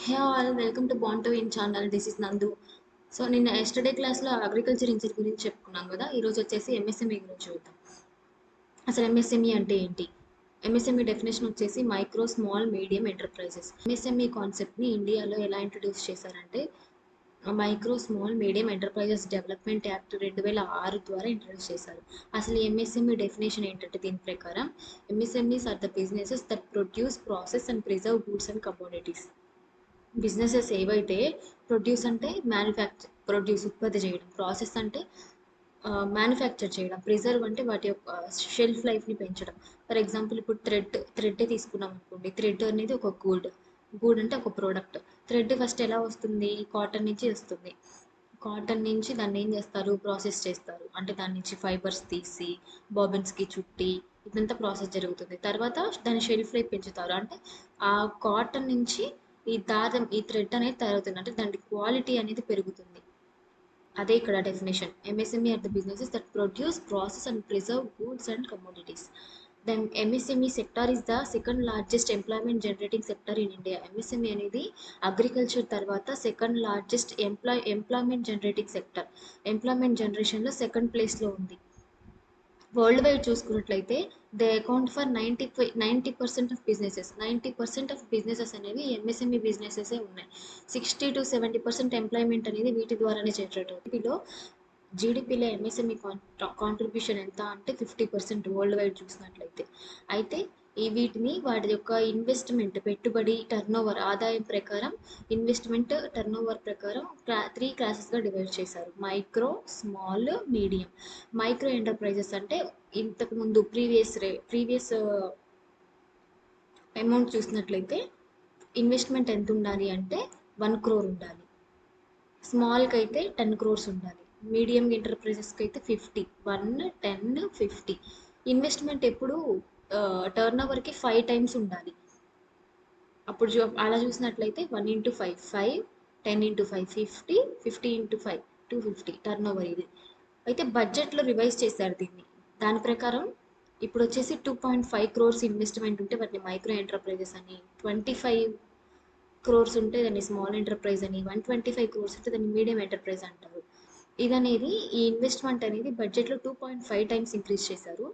Hey all, welcome to Born to Win channel. This is నందు. So నిన్న yesterday క్లాస్లో agriculture INCET గురించి చెప్పుకున్నాం కదా. ఈరోజు వచ్చేసి ఎంఎస్ఎంఈ గురించి చూద్దాం. అసలు ఎంఎస్ఎంఈ అంటే ఏంటి? ఎంఎస్ఎంఈ డెఫినేషన్ వచ్చేసి micro small medium enterprises. MSME కాన్సెప్ట్ని ఇండియాలో ఎలా ఇంట్రడ్యూస్ చేశారంటే micro small medium enterprises development act 2006 ద్వారా ఇంట్రడ్యూస్ చేశారు. అసలు ఎంఎస్ఎంఈ డెఫినేషన్ ఏంటంటే దీని ప్రకారం MSMEs are the businesses that produce process and preserve goods and commodities. Businesses ఏవైతే ప్రొడ్యూస్ అంటే ప్రొడ్యూస్ ఉత్పత్తి చేయడం, ప్రాసెస్ అంటే మ్యానుఫ్యాక్చర్ చేయడం, ప్రిజర్వ్ అంటే వాటి యొక్క షెల్ఫ్ లైఫ్ని పెంచడం. ఫర్ ఎగ్జాంపుల్ ఇప్పుడు థ్రెడ్ తీసుకున్నాం అనుకోండి. థ్రెడ్ అనేది ఒక గూడ్ అంటే ఒక ప్రోడక్ట్. థ్రెడ్ ఫస్ట్ ఎలా వస్తుంది? కాటన్ నుంచి వస్తుంది. కాటన్ నుంచి దాన్ని ఏం చేస్తారు? ప్రాసెస్ చేస్తారు. అంటే దాని నుంచి ఫైబర్స్ తీసి బాబిన్స్కి చుట్టి ఇదంతా ప్రాసెస్ జరుగుతుంది. తర్వాత దాని షెల్ఫ్ లైఫ్ పెంచుతారు. అంటే ఆ కాటన్ నుంచి ఈ థ్రెడ్ అనేది తయారవుతుంది. అంటే దాని క్వాలిటీ అనేది పెరుగుతుంది. అదే ఇక్కడ definition. MSME are the businesses that produce, process and preserve goods and commodities. Then MSME sector is the second largest employment generating sector in India. MSME అనేది అగ్రికల్చర్ తర్వాత second largest employment generating sector. Employment జనరేషన్లో second ప్లేస్లో ఉంది. World wide చూసుకున్నట్లయితే they account for 90% of businesses. 90% of businesses అనేవి MSME బిజినెసెసే ఉన్నాయి. 60-70% employment అనేది వీటి ద్వారానే జనరేట్ అవుతుంది. జీడిపిలో ఎంఎస్ఎంఈ కాంట్రిబ్యూషన్ ఎంత అంటే 50% వరల్డ్ వైడ్ చూసినట్లయితే. అయితే వీటిని వాటి యొక్క ఇన్వెస్ట్మెంట్, పెట్టుబడి, టర్నోవర్, ఆదాయం ప్రకారం, ఇన్వెస్ట్మెంట్ టర్నోవర్ ప్రకారం 3 క్లాసెస్గా డివైడ్ చేశారు: micro, small, medium. Micro enterprises అంటే ఇంతకు ముందు ప్రీవియస్ అమౌంట్ చూసినట్లయితే ఇన్వెస్ట్మెంట్ ఎంత ఉండాలి అంటే 1 crore ఉండాలి. స్మాల్కి అయితే 10 crores ఉండాలి. మీడియం ఎంటర్ప్రైజెస్కి అయితే 50, 1, 10, 50. ఇన్వెస్ట్మెంట్ ఎప్పుడు టర్న్ ఓవర్కి 5 times ఉండాలి. అప్పుడు అలా చూసినట్లయితే 1 into 5, 5, 10 into 5, 50, 50 into 5, 250 turn over ఇది. అయితే బడ్జెట్లో రివైజ్ చేశారు దీన్ని. దాని ప్రకారం ఇప్పుడు వచ్చేసి 2.5 crores ఇన్వెస్ట్మెంట్ ఉంటే వాటిని మైక్రో ఎంటర్ప్రైజెస్ అని, 25 crores ఉంటే దాన్ని స్మాల్ ఎంటర్ప్రైజ్ అని, 125 crores ఉంటే దాన్ని మీడియం ఎంటర్ప్రైజ్ అంటారు. ఇదనేది ఈ ఇన్వెస్ట్మెంట్ అనేది బడ్జెట్లో 2.5 times ఇంక్రీజ్ చేశారు.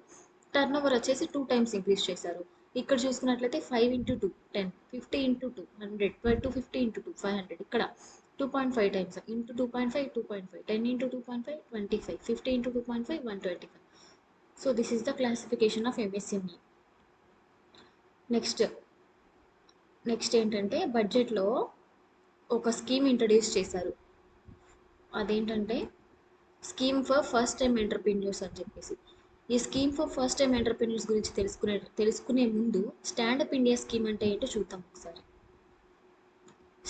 టర్న్ ఓవర్ వచ్చేసి 2 times ఇంక్రీజ్ చేశారు. ఇక్కడ చూసుకున్నట్లయితే 5 into 2, 10, 50 into 2, 100, 250 into 2, 500. ఇక్కడ 2.5 times into 2.5, 2.5, 10 into 2.5, 25, 50 into 2.5, 125. So this is the classification of MSME. Next ఏంటంటే బడ్జెట్లో ఒక స్కీమ్ ఇంట్రడ్యూస్ చేశారు. అదేంటంటే scheme for first time entrepreneurs అని చెప్పేసి. ఈ scheme for first time entrepreneurs గురించి తెలుసుకునే ముందు స్టాండప్ ఇండియా స్కీమ్ అంటే ఏంటో చూద్దాం ఒకసారి.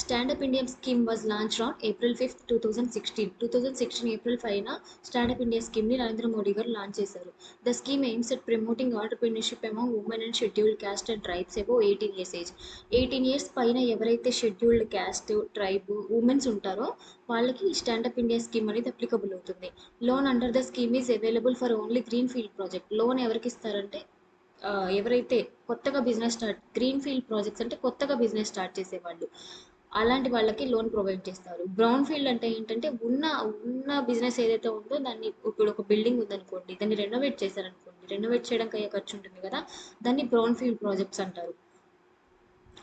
Stand up India scheme was launched on April 5, 2016. 2016 April 5న స్టాండప్ ఇండియా స్కీమ్ని నరేంద్ర మోడీ గారు లాంచ్ చేశారు. The scheme aims at promoting entrepreneurship among women and scheduled caste and tribes above 18 years age. 18 years పైన ఎవరైతే scheduled caste, tribe, women's ఉంటారో వాళ్ళకి ఈ stand up India scheme అనేది applicable అవుతుంది. Loan under the scheme is available for only green field project. Loan ఎవరికి ఇస్తారంటే ఎవరైతే కొత్తగా గ్రీన్ ఫీల్డ్ ప్రాజెక్ట్స్ అంటే కొత్తగా బిజినెస్ స్టార్ట్ చేసేవాళ్ళు, అలాంటి వాళ్ళకి లోన్ ప్రొవైడ్ చేస్తారు. బ్రౌన్ ఫీల్డ్ అంటే ఏంటంటే ఉన్న బిజినెస్ ఏదైతే ఉందో దాన్ని, ఇప్పుడు ఒక బిల్డింగ్ ఉందనుకోండి, దాన్ని రెనోవేట్ చేశారనుకోండి, రెనోవేట్ చేయడానికి అయ్యే ఖర్చు ఉంటుంది కదా, దాన్ని బ్రౌన్ ఫీల్డ్ ప్రాజెక్ట్స్ అంటారు.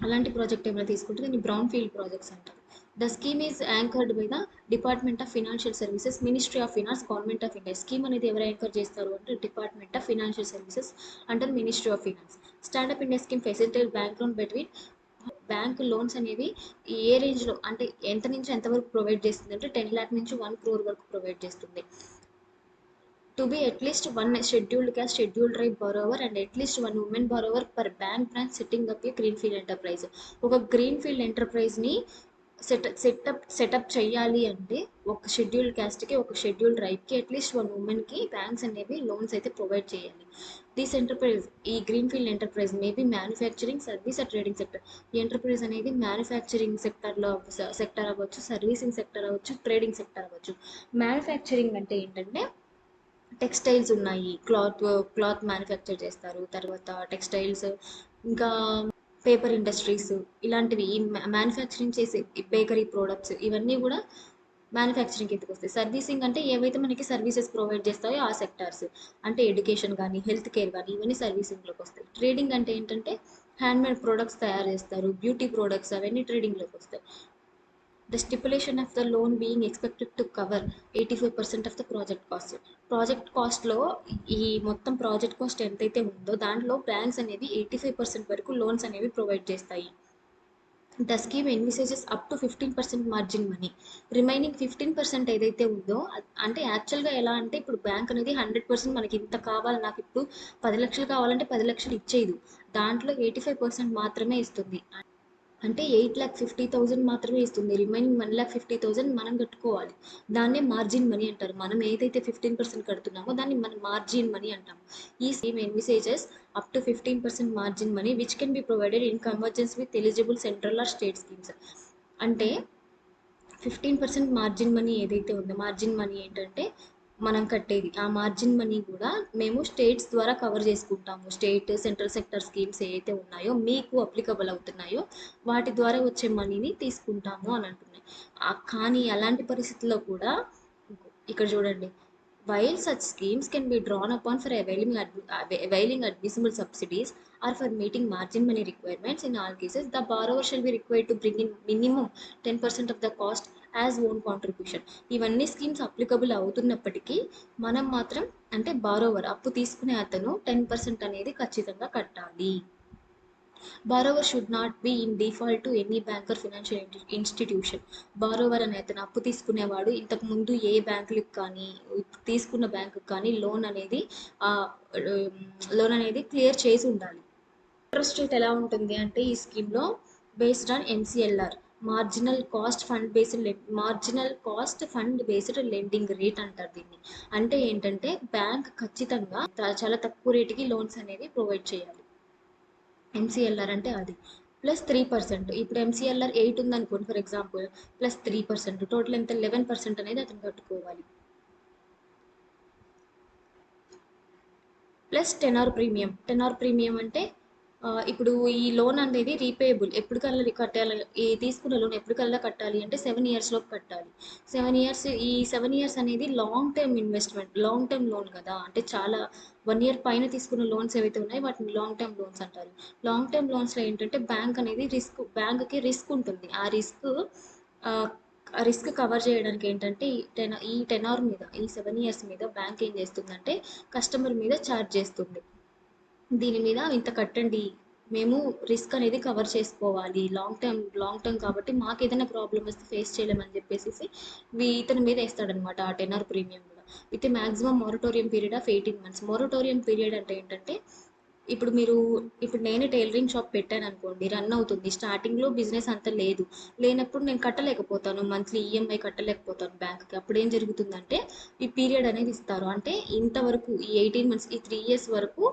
అలాంటి ప్రాజెక్ట్ ఏమైనా తీసుకుంటే దాన్ని బ్రౌన్ ఫీల్డ్ ప్రాజెక్ట్స్ అంటారు. The scheme is anchored by the department of financial services, ministry of finance, government of India. Scheme అనేది ఎవరు యాంకర్ చేస్తారు అంటే department of financial services under ministry of finance. Stand up India scheme facilitate bank loan between. Bank loans అనేవి ఏ రేంజ్లో అంటే ఎంత నుంచి ఎంతవరకు ప్రొవైడ్ చేస్తుంది అంటే 10 lakh నుంచి 1 crore వరకు ప్రొవైడ్ చేస్తుంది. To be at least 1 scheduled caste, scheduled tribe borrower and at least 1 women borrower per bank branch setting up A green field enterprise. ఒక గ్రీన్ ఫీల్డ్ ఎంటర్ప్రైజ్ని సెటప్ చేయాలి అంటే ఒక షెడ్యూల్డ్ క్యాస్ట్కి, ఒక షెడ్యూల్డ్ ట్రైబ్కి, అట్లీస్ట్ 1 ఉమెన్కి బ్యాంక్స్ అనేవి లోన్స్ అయితే ప్రొవైడ్ చేయాలి. దిస్ ఎంటర్ప్రైజ్, ఈ green field enterprise maybe manufacturing, service or trading sector. ఈ ఎంటర్ప్రైజ్ అనేది మ్యానుఫ్యాక్చరింగ్ సెక్టర్ అవ్వచ్చు, సర్వీసింగ్ సెక్టర్ అవ్వచ్చు, ట్రేడింగ్ సెక్టర్ అవ్వచ్చు. మ్యానుఫ్యాక్చరింగ్ అంటే ఏంటంటే టెక్స్టైల్స్ ఉన్నాయి, క్లాత్ మ్యానుఫ్యాక్చర్ చేస్తారు, తర్వాత టెక్స్టైల్స్, ఇంకా పేపర్ ఇండస్ట్రీస్ ఇలాంటివి, ఈ మ్యానుఫ్యాక్చరింగ్ చేసే బేకరీ ప్రోడక్ట్స్ ఇవన్నీ కూడా మ్యానుఫ్యాక్చరింగ్ కిందకి వస్తాయి. సర్వీసింగ్ అంటే ఏవైతే మనకి సర్వీసెస్ ప్రొవైడ్ చేస్తాయో ఆ సెక్టార్స్, అంటే ఎడ్యుకేషన్ కానీ హెల్త్ కేర్ కానీ ఇవన్నీ సర్వీసింగ్లోకి వస్తాయి. ట్రేడింగ్ అంటే ఏంటంటే హ్యాండ్మేడ్ ప్రోడక్ట్స్ తయారు చేస్తారు, బ్యూటీ ప్రోడక్ట్స్ అవన్నీ ట్రేడింగ్లోకి వస్తాయి. The stipulation of the loan being expected to cover 85% of the project cost. Project కాస్ట్లో ఈ మొత్తం ప్రాజెక్ట్ కాస్ట్ ఎంతైతే ఉందో దాంట్లో బ్యాంక్స్ అనేవి 85% వరకు లోన్స్ అనేవి ప్రొవైడ్ చేస్తాయి. The scheme envisages up to 15% margin money. Remaining 15% ఏదైతే ఉందో అంటే యాక్చువల్గా ఎలా అంటే ఇప్పుడు బ్యాంక్ అనేది 100% మనకి ఇంత కావాలి, నాకు ఇప్పుడు 10 లక్షలు కావాలంటే 10 లక్షలు ఇచ్చేది, దాంట్లో 85% మాత్రమే ఇస్తుంది. అంటే 8,50,000 మాత్రమే ఇస్తుంది, రిమైనింగ్ 1,50,000 మనం కట్టుకోవాలి. దాన్నే మార్జిన్ మనీ అంటారు. మనం ఏదైతే 15% కడుతున్నామో దాన్ని మనం మార్జిన్ మనీ అంటాం. ఈ scheme envisages up to 15% margin money which can be provided in convergence with eligible central or state schemes. అంటే 15% మార్జిన్ మనీ ఏదైతే ఉందో, మార్జిన్ మనీ ఏంటంటే మనం కట్టేది, ఆ మార్జిన్ మనీ కూడా మేము స్టేట్స్ ద్వారా కవర్ చేసుకుంటాము. స్టేట్ సెంట్రల్ సెక్టర్ స్కీమ్స్ ఏవైతే ఉన్నాయో మీకు అప్లికబుల్ అవుతున్నాయో వాటి ద్వారా వచ్చే మనీని తీసుకుంటాము అని అంటున్నాయి. కానీ అలాంటి పరిస్థితుల్లో కూడా ఇక్కడ చూడండి, while such schemes can be drawn upon for availing admissible subsidies or for meeting margin money requirements, in all cases the borrower shall be required to bring in minimum 10% of the cost as own contribution. ఇవన్నీ schemes applicable అవుతున్నప్పటికీ మనం మాత్రం అంటే borrower అప్పు తీసుకునే అతను 10% అనేది ఖచ్చితంగా కట్టాలి. Borrower should not be in default to any bank or financial institution. Borrower అనే అతను అప్పు తీసుకునేవాడు ఇంతకు ముందు ఏ బ్యాంకులకు కానీ తీసుకున్న బ్యాంకుకి కానీ లోన్ అనేది క్లియర్ చేసి ఉండాలి. ఇంట్రెస్ట్ రేట్ ఎలా ఉంటుంది అంటే ఈ స్కీమ్లో based on MCLR, marginal cost fund based lending rate అంటారు దీన్ని. అంటే ఏంటంటే బ్యాంక్ ఖచ్చితంగా చాలా తక్కువ రేటుకి లోన్స్ అనేవి ప్రొవైడ్ చేయాలి. MCLR అంటే అది ప్లస్ 3%. ఇప్పుడు MCLR 8 ఉందనుకోండి ఫర్ ఎగ్జాంపుల్, ప్లస్ 3%, టోటల్ ఎంత 11% అనేది అతను కట్టుకోవాలి. ప్లస్ టెనార్ ప్రీమియం అంటే ఇప్పుడు ఈ లోన్ అనేది రీపేయబుల్ ఎప్పటికల్లా కట్టాలి, ఈ తీసుకున్న లోన్ ఎప్పటికల్లా కట్టాలి అంటే 7 years లోపు కట్టాలి. 7 years, ఈ 7 years అనేది long term investment, long term loan కదా, అంటే చాలా 1 year పైన తీసుకున్న లోన్స్ ఏవైతే ఉన్నాయో వాటిని లాంగ్ టర్మ్ లోన్స్ అంటారు. లాంగ్ టర్మ్ లోన్స్లో ఏంటంటే బ్యాంక్కి రిస్క్ ఉంటుంది. ఆ రిస్క్ కవర్ చేయడానికి ఏంటంటే ఈ టెనార్ మీద, ఈ 7 years మీద బ్యాంక్ ఏం చేస్తుందంటే కస్టమర్ మీద ఛార్జ్ చేస్తుంది. దీని మీద ఇంత కట్టండి, మేము రిస్క్ అనేది కవర్ చేసుకోవాలి, లాంగ్ టర్మ్ కాబట్టి మాకు ఏదైనా ప్రాబ్లమ్ వస్తే ఫేస్ చేయలేమని చెప్పేసి ఇతని మీద వేస్తాడనమాట ఆ టెనర్ ప్రీమియం కూడా, with maximum moratorium period of 18 months. Moratorium period అంటే ఏంటంటే ఇప్పుడు నేను టైలరింగ్ షాప్ పెట్టాను అనుకోండి, రన్ అవుతుంది, స్టార్టింగ్లో బిజినెస్ అంత లేనప్పుడు నేను కట్టలేకపోతాను, మంత్లీ ఈఎంఐ కట్టలేకపోతాను బ్యాంక్కి. అప్పుడు ఏం జరుగుతుందంటే ఈ పీరియడ్ అనేది ఇస్తారు. అంటే ఇంతవరకు ఈ 18 months, ఈ 3 years వరకు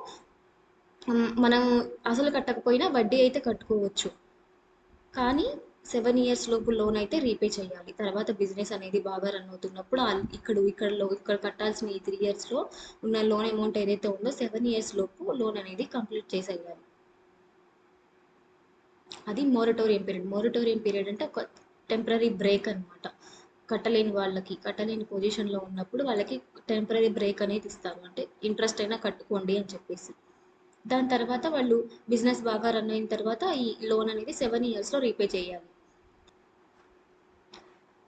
మనం అసలు కట్టకపోయినా వడ్డీ అయితే కట్టుకోవచ్చు. కానీ 7 years లోపు లోన్ అయితే రీపే చేయాలి. తర్వాత బిజినెస్ అనేది బాగా రన్ అవుతున్నప్పుడు ఇక్కడ కట్టాల్సిన ఈ 3 yearsలో ఉన్న లోన్ అమౌంట్ ఏదైతే ఉందో 7 years లోపు లోన్ అనేది కంప్లీట్ చేసేయాలి. అది మోరటోరియం పీరియడ్ అంటే ఒక టెంపరీ బ్రేక్ అనమాట. కట్టలేని పొజిషన్లో ఉన్నప్పుడు వాళ్ళకి టెంపరీ బ్రేక్ అనేది ఇస్తారు, అంటే ఇంట్రెస్ట్ అయినా కట్టుకోండి అని చెప్పేసి. దాని తర్వాత వాళ్ళు బిజినెస్ బాగా రన్ అయిన తర్వాత ఈ లోన్ అనేది 7 yearsలో రీపే చేయాలి.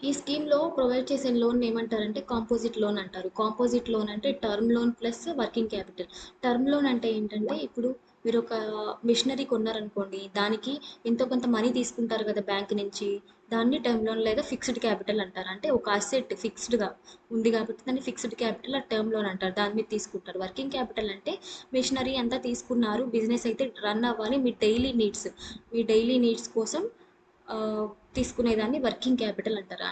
ఈ స్కీమ్లో ప్రొవైడ్ చేసే లోన్ ఏమంటారంటే కాంపోజిట్ లోన్ అంటారు. కాంపోజిట్ లోన్ అంటే term loan plus working capital. Term loan అంటే ఏంటంటే ఇప్పుడు మీరు ఒక మిషనరీ కొన్నారనుకోండి, దానికి ఎంతో కొంత మనీ తీసుకుంటారు కదా బ్యాంక్ నుంచి, దాన్ని టర్మ్ లోన్ లేదా ఫిక్స్డ్ క్యాపిటల్ అంటారు. అంటే ఒక అసెట్ ఫిక్స్డ్గా ఉంది కాబట్టి దాన్ని ఫిక్స్డ్ క్యాపిటల్ టర్మ్ లోన్ అంటారు, దాని మీద తీసుకుంటారు. వర్కింగ్ క్యాపిటల్ అంటే మిషనరీ అంతా తీసుకున్నారు, బిజినెస్ అయితే రన్ అవ్వాలి, మీ డైలీ నీడ్స్ కోసం తీసుకునేదాన్ని వర్కింగ్ క్యాపిటల్ అంటారు.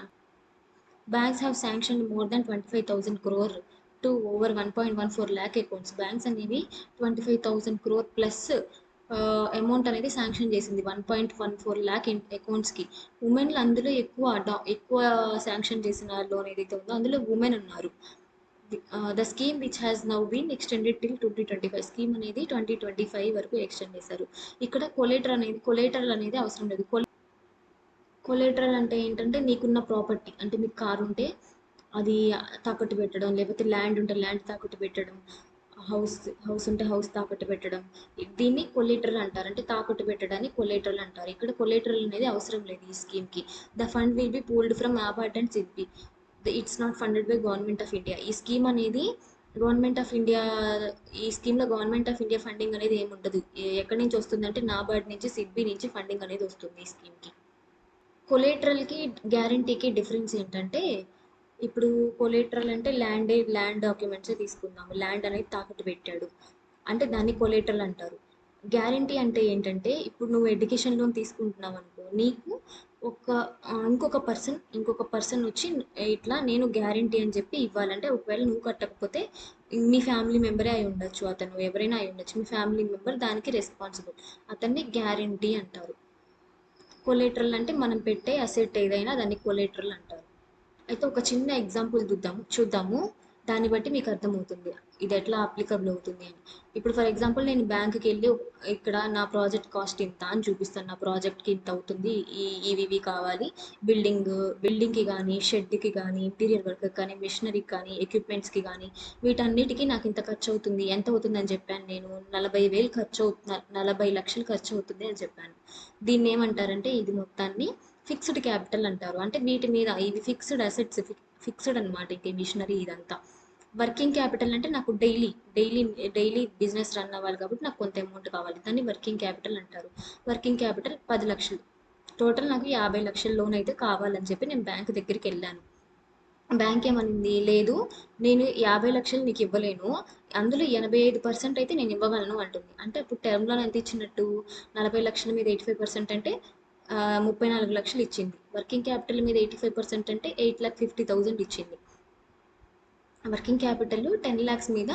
Banks have sanction more than 25,000 crore to over 1.14 lakh accounts. Banks అనేవి 25,000 crore ప్లస్ అమౌంట్ అనేది శాంక్షన్ చేసింది 1.14 lakh అకౌంట్స్కి. ఉమెన్లు అందులో ఎక్కువ శాంక్షన్ చేసిన లోన్ ఏదైతే ఉందో అందులో ఉమెన్ ఉన్నారు. The scheme which has now been extended till 2025. Scheme అనేది 2025 వరకు ఎక్స్టెండ్ చేశారు. ఇక్కడ కొలేటరల్ అనేది అవసరం లేదు. కొలేటరల్ అంటే ఏంటంటే నీకున్న ప్రాపర్టీ, అంటే మీకు కారు ఉంటే అది తాకట్టు పెట్టడం, లేకపోతే ల్యాండ్ ఉంటే ల్యాండ్ తాకట్టు పెట్టడం, హౌస్ హౌస్ ఉంటే హౌస్ తాకట్టు పెట్టడం, దీన్ని కొలేటరల్ అంటారు. అంటే తాకట్టు పెట్టడాన్ని కొలేటరల్ అంటారు. ఇక్కడ కొలేటరల్ అనేది అవసరం లేదు ఈ స్కీమ్కి. The fund will be pooled from NABARD and SIDBI. It's not funded by government of India. ఈ స్కీమ్ అనేది గవర్నమెంట్ ఆఫ్ ఇండియా, ఈ స్కీమ్లో గవర్నమెంట్ ఆఫ్ ఇండియా ఫండింగ్ అనేది ఏమి ఉండదు. ఎక్కడి నుంచి వస్తుందంటే నాబార్డ్ నుంచి, సిడ్బి నుంచి ఫండింగ్ అనేది వస్తుంది ఈ స్కీమ్కి. కొలేటరల్‌కి, గ్యారంటీకి డిఫరెన్స్ ఏంటంటే, ఇప్పుడు కొలేటరల్ అంటే ల్యాండ్ డాక్యుమెంట్సే తీసుకుందాము. ల్యాండ్ అనేది తాకట్టు పెట్టాడు. అంటే దాన్ని కొలేటరల్ అంటారు. గ్యారంటీ అంటే ఏంటంటే, ఇప్పుడు నువ్వు ఎడ్యుకేషన్ లోన్ తీసుకుంటున్నావనుకో, నీకు ఒక ఇంకొక పర్సన్ వచ్చి ఇట్లా నేను గ్యారంటీ అని చెప్పి ఇవ్వాలంటే, ఒకవేళ నువ్వు కట్టకపోతే మీ ఫ్యామిలీ మెంబరే అయి ఉండొచ్చు, అతను ఎవరైనా అయి ఉండొచ్చు. మీ ఫ్యామిలీ మెంబర్ దానికి రెస్పాన్సిబుల్. అతన్ని గ్యారంటీ అంటారు. కొలేటరల్ అంటే మనం పెట్టే అసెట్ ఏదైనా దాన్ని కొలేటరల్ అంటారు. అయితే ఒక చిన్న ఎగ్జాంపుల్ చూద్దాము. దాన్ని బట్టి మీకు అర్థమవుతుంది ఇది ఎట్లా అప్లికబుల్ అవుతుంది అని. ఇప్పుడు ఫర్ ఎగ్జాంపుల్ నేను బ్యాంకుకి వెళ్ళి ఇక్కడ నా ప్రాజెక్ట్ కాస్ట్ ఇంత అని చూపిస్తాను. నా ప్రాజెక్ట్కి ఇంత అవుతుంది, ఇవి కావాలి, బిల్డింగ్కి కానీ, షెడ్కి కానీ, ఇంటీరియర్ వర్క్ కానీ, మిషనరీకి కానీ, ఎక్విప్మెంట్స్కి కానీ, వీటన్నిటికీ నాకు ఇంత ఖర్చు అవుతుంది. ఎంత అవుతుంది అని చెప్పాను నేను? 40,000 ఖర్చు అవుతుంది, 40 లక్షలు ఖర్చు అవుతుంది అని చెప్పాను. దీన్ని ఏమంటారంటే, ఇది మొత్తాన్ని ఫిక్స్డ్ క్యాపిటల్ అంటారు. అంటే వీటి మీద ఇవి ఫిక్స్డ్ అసెట్స్, ఫిక్స్డ్ అనమాట. ఇంక మిషనరీ ఇదంతా. వర్కింగ్ క్యాపిటల్ అంటే నాకు డైలీ బిజినెస్ రన్ అవ్వాలి కాబట్టి నాకు కొంత అమౌంట్ కావాలి, దాన్ని వర్కింగ్ క్యాపిటల్ అంటారు. వర్కింగ్ క్యాపిటల్ 10 లక్షలు, టోటల్ నాకు 50 లక్షల లోన్ అయితే కావాలని చెప్పి నేను బ్యాంక్ దగ్గరికి వెళ్ళాను. బ్యాంక్ ఏమనింది, లేదు నేను 50 లక్షలు నీకు ఇవ్వలేను, అందులో 85% అయితే నేను ఇవ్వగలను అంటుంది. అంటే అప్పుడు టర్మ్ లోన్ ఎంత ఇచ్చినట్టు? 40 లక్షల మీద 85% అంటే 34 లక్షలు ఇచ్చింది. వర్కింగ్ క్యాపిటల్ మీద 85% అంటే 8,50,000 ఇచ్చింది. వర్కింగ్ క్యాపిటల్ 10 lakhs మీద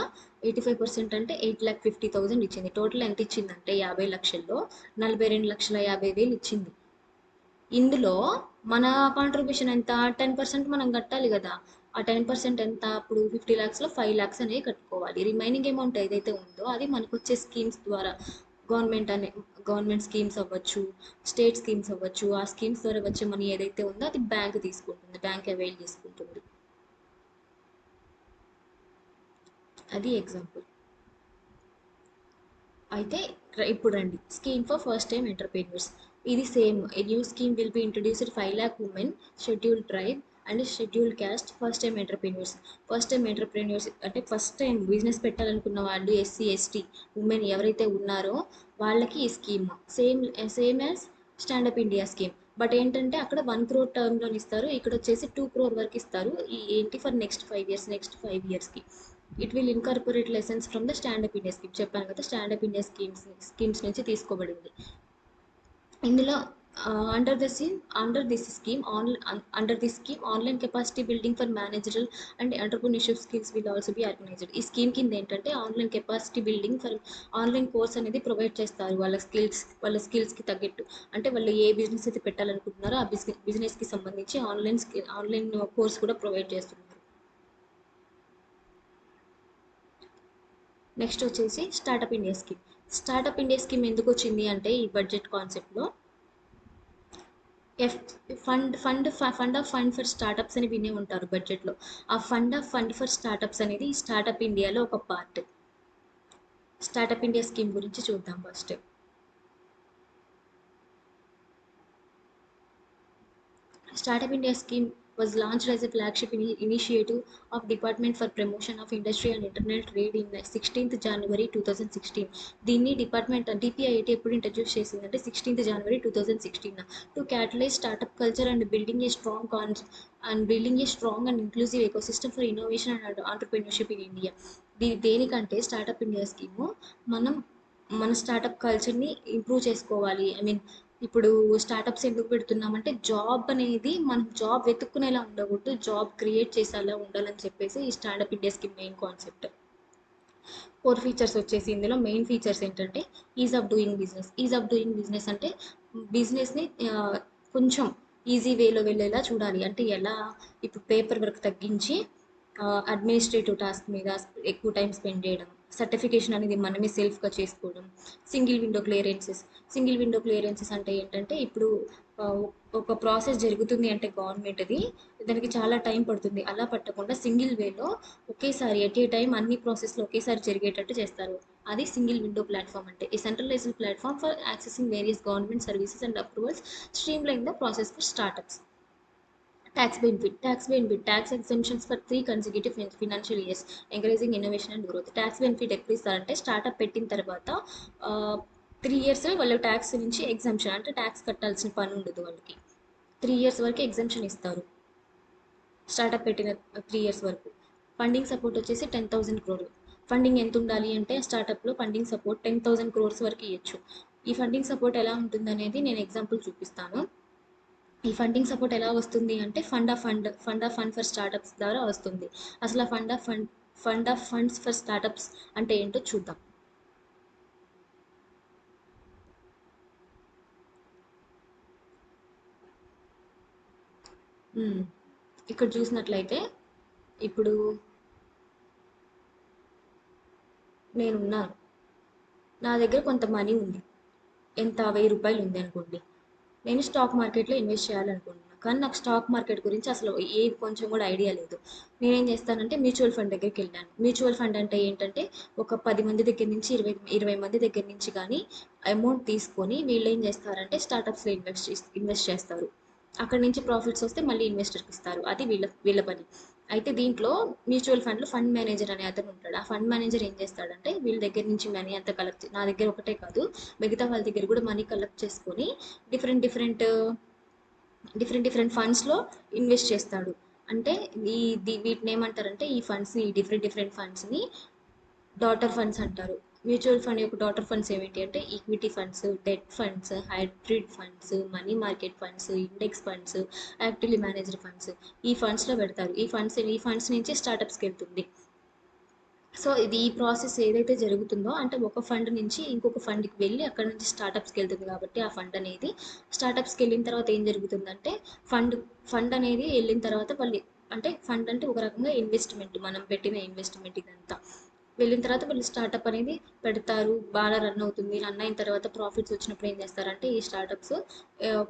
85% అంటే 8,50,000 ఇచ్చింది. టోటల్ ఎంత ఇచ్చిందంటే 50 లక్షల్లో 42,50,000 ఇచ్చింది. ఇందులో మన కాంట్రిబ్యూషన్ ఎంత? 10% మనం కట్టాలి కదా. ఆ 10% ఎంత? అప్పుడు 50 lakhsలో 5 lakhs అనేవి కట్టుకోవాలి. రిమైనింగ్ అమౌంట్ ఏదైతే ఉందో అది మనకు వచ్చే స్కీమ్స్ ద్వారా, గవర్నమెంట్ స్కీమ్స్ అవ్వచ్చు, స్టేట్ స్కీమ్స్ అవ్వచ్చు, ఆ స్కీమ్స్ ద్వారా వచ్చే మనీ ఏదైతే ఉందో అది బ్యాంక్ తీసుకుంటుంది, బ్యాంక్ అవైల్ చేసుకుంటుంది. అది ఎగ్జాంపుల్. అయితే ఇప్పుడు రండి, scheme for first time entrepreneurs. ఇది same. A new scheme will be introduced 5 lakh women, scheduled tribe and scheduled caste first time entrepreneurs. First time entrepreneurs అంటే ఫస్ట్ టైం బిజినెస్ పెట్టాలనుకున్న వాళ్ళు, SC, ST, women ఎవరైతే ఉన్నారో వాళ్ళకి ఈ scheme same as stand up India scheme. But ఏంటంటే అక్కడ 1 crore term loan ఇస్తారు, ఇక్కడ వచ్చేసి 2 crore వరకు ఇస్తారు. ఏంటి, ఫర్ నెక్స్ట్ 5 ఇయర్స్కి. It will incorporate lessons from the stand up India scheme. చెప్పాను కదా, స్టాండప్ ఇండియా స్కీమ్స్ నుంచి తీసుకోబడింది. ఇందులో under this scheme online capacity building for managerial and entrepreneurship skills will also be organised. ఈ స్కీమ్ కింద ఏంటంటే online capacity building for online course అనేది provide చేస్తారు వాళ్ళ స్కిల్స్కి తగ్గట్టు. అంటే వాళ్ళు ఏ బిజినెస్ అయితే పెట్టాలనుకుంటున్నారో ఆ బిజినెస్కి సంబంధించి ఆన్లైన్ కోర్స్ కూడా ప్రొవైడ్ చేస్తున్నారు. నెక్స్ట్ వచ్చేసి startup India scheme. Startup India scheme ఎందుకు వచ్చింది అంటే, ఈ బడ్జెట్ కాన్సెప్ట్లో ఎఫ్ ఫండ్ ఫర్ స్టార్టప్స్ అని వినే ఉంటారు బడ్జెట్లో. ఆ ఫండ్ ఫర్ స్టార్టప్స్ అనేది ఈ స్టార్టప్ ఇండియాలో ఒక పార్ట్. స్టార్టప్ ఇండియా స్కీమ్ గురించి చూద్దాం first. Startup India scheme was launched as a flagship initiative of Department for Promotion of Industry and International Trade in 16th January 2016. దీన్ని DPIIT ఎప్పుడు introduce చేసిందంటే 16th January 2016 to catalyse startup culture and building a strong and inclusive ecosystem for innovation and entrepreneurship in India. దేనికంటే startup India scheme మనం మన startup కల్చర్ని improve చేసుకోవాలి. I mean, ఇప్పుడు startups ఎందుకు పెడుతున్నామంటే, మనం జాబ్ వెతుక్కునేలా ఉండకూడదు, జాబ్ క్రియేట్ చేసేలా ఉండాలని చెప్పేసి ఈ stand up India scheme main concept. Core features వచ్చేసి, ఇందులో మెయిన్ ఫీచర్స్ ఏంటంటే ఈజ్ ఆఫ్ డూయింగ్ బిజినెస్ అంటే బిజినెస్ని కొంచెం ఈజీ వేలో వెళ్ళేలా చూడాలి. అంటే ఎలా? ఇప్పుడు పేపర్ వర్క్ తగ్గించి అడ్మినిస్ట్రేటివ్ టాస్క్ మీద ఎక్కువ టైం స్పెండ్ చేయడం, సర్టిఫికేషన్ అనేది మనమే సెల్ఫ్గా చేసుకోవడం, సింగిల్ విండో క్లియరెన్సెస్ అంటే ఏంటంటే ఇప్పుడు ఆ, ఒక ప్రాసెస్ జరుగుతుంది అంటే గవర్నమెంట్ది దానికి చాలా టైం పడుతుంది. అలా పట్టకుండా సింగిల్ వేలో ఒకేసారి ఎట్ ఏ టైం అన్ని ప్రాసెస్లు ఒకేసారి జరిగేటట్టు చేస్తారు. అది సింగిల్ విండో ప్లాట్ఫామ్ అంటే a centralised platform for accessing various government services and approvals, streamline the process for startups. Tax exemptions for 3 consecutive financial years, encouraging innovation and growth. Tax benefit ఎప్పుడు ఇస్తారంటే startup పెట్టిన తర్వాత 3 years వాళ్ళు tax నుంచి exemption అంటే tax కట్టాల్సిన పని ఉండదు వాళ్ళకి. 3 ఇయర్స్ వరకు ఎగ్జంప్షన్ ఇస్తారు స్టార్ట్అప్ పెట్టిన 3 ఇయర్స్ వరకు. ఫండింగ్ సపోర్ట్ వచ్చేసి 10,000 crore. ఫండింగ్ ఎంత ఉండాలి అంటే స్టార్ట్అప్లో ఫండింగ్ సపోర్ట్ 10,000 crores వరకు ఇవ్వచ్చు. ఈ ఫండింగ్ సపోర్ట్ ఎలా ఉంటుంది అనేది నేను ఎగ్జాంపుల్ చూపిస్తాను. ఈ ఫండింగ్ సపోర్ట్ ఎలా వస్తుంది అంటే fund of fund for startups ద్వారా వస్తుంది. అసలు ఆ fund of funds for startups అంటే ఏంటో చూద్దాం. మ్మ్. ఇక్కడ చూసినట్లయితే ఇప్పుడు నేనున్నాను, నా దగ్గర కొంత మనీ ఉంది. ఎంత 1000 రూపాయలు ఉంది అనుకోండి. నేను స్టాక్ మార్కెట్లో ఇన్వెస్ట్ చేయాలనుకుంటున్నాను, కానీ నాకు స్టాక్ మార్కెట్ గురించి అసలు ఏ కొంచెం కూడా ఐడియా లేదు. నేనేం చేస్తానంటే మ్యూచువల్ ఫండ్ దగ్గరికి వెళ్ళాను. మ్యూచువల్ ఫండ్ అంటే ఏంటంటే ఒక 10 మంది దగ్గర నుంచి 20 మంది దగ్గర నుంచి కానీ అమౌంట్ తీసుకొని వీళ్ళు ఏం చేస్తారంటే స్టార్టప్స్లో ఇన్వెస్ట్ చేస్తారు. అక్కడ నుంచి ప్రాఫిట్స్ వస్తే మళ్ళీ ఇన్వెస్టర్కి ఇస్తారు. అది వీళ్ళ పని. అయితే దీంట్లో మ్యూచువల్ ఫండ్లో ఫండ్ మేనేజర్ అనే అతను ఉంటాడు. ఆ ఫండ్ మేనేజర్ ఏం చేస్తాడంటే వీళ్ళ దగ్గర నుంచి మనీ అంతా కలెక్ట్, నా దగ్గర ఒకటే కాదు మిగతా వాళ్ళ దగ్గర కూడా మనీ కలెక్ట్ చేసుకొని డిఫరెంట్ డిఫరెంట్ డిఫరెంట్ డిఫరెంట్ ఫండ్స్లో ఇన్వెస్ట్ చేస్తాడు. అంటే వీటిని ఏమంటారంటే ఈ ఫండ్స్ని, ఈ డిఫరెంట్ డిఫరెంట్ ఫండ్స్ని డాటర్ ఫండ్స్ అంటారు. మ్యూచువల్ ఫండ్ యొక్క డాటర్ ఫండ్స్ ఏమిటి అంటే equity funds, debt funds, hybrid funds, money market funds, index funds, actively managed funds. ఈ ఫండ్స్లో పెడతారు. ఈ ఫండ్స్ నుంచి స్టార్టప్స్కి వెళ్తుంది. సో ఈ ప్రాసెస్ ఏదైతే జరుగుతుందో అంటే ఒక ఫండ్ నుంచి ఇంకొక ఫండ్కి వెళ్ళి అక్కడ నుంచి స్టార్టప్స్కి వెళ్తుంది. కాబట్టి ఆ ఫండ్ అనేది స్టార్టప్స్కి వెళ్ళిన తర్వాత ఏం జరుగుతుందంటే ఫండ్ ఫండ్ అనేది వెళ్ళిన తర్వాత వాళ్ళు అంటే ఫండ్ అంటే ఒక రకంగా ఇన్వెస్ట్మెంట్, మనం పెట్టిన ఇన్వెస్ట్మెంట్ ఇదంతా వెళ్ళిన తర్వాత వాళ్ళు స్టార్టప్ అనేది పెడతారు. బాగా రన్ అవుతుంది. రన్ అయిన తర్వాత ప్రాఫిట్స్ వచ్చినప్పుడు ఏం చేస్తారంటే ఈ స్టార్టప్స్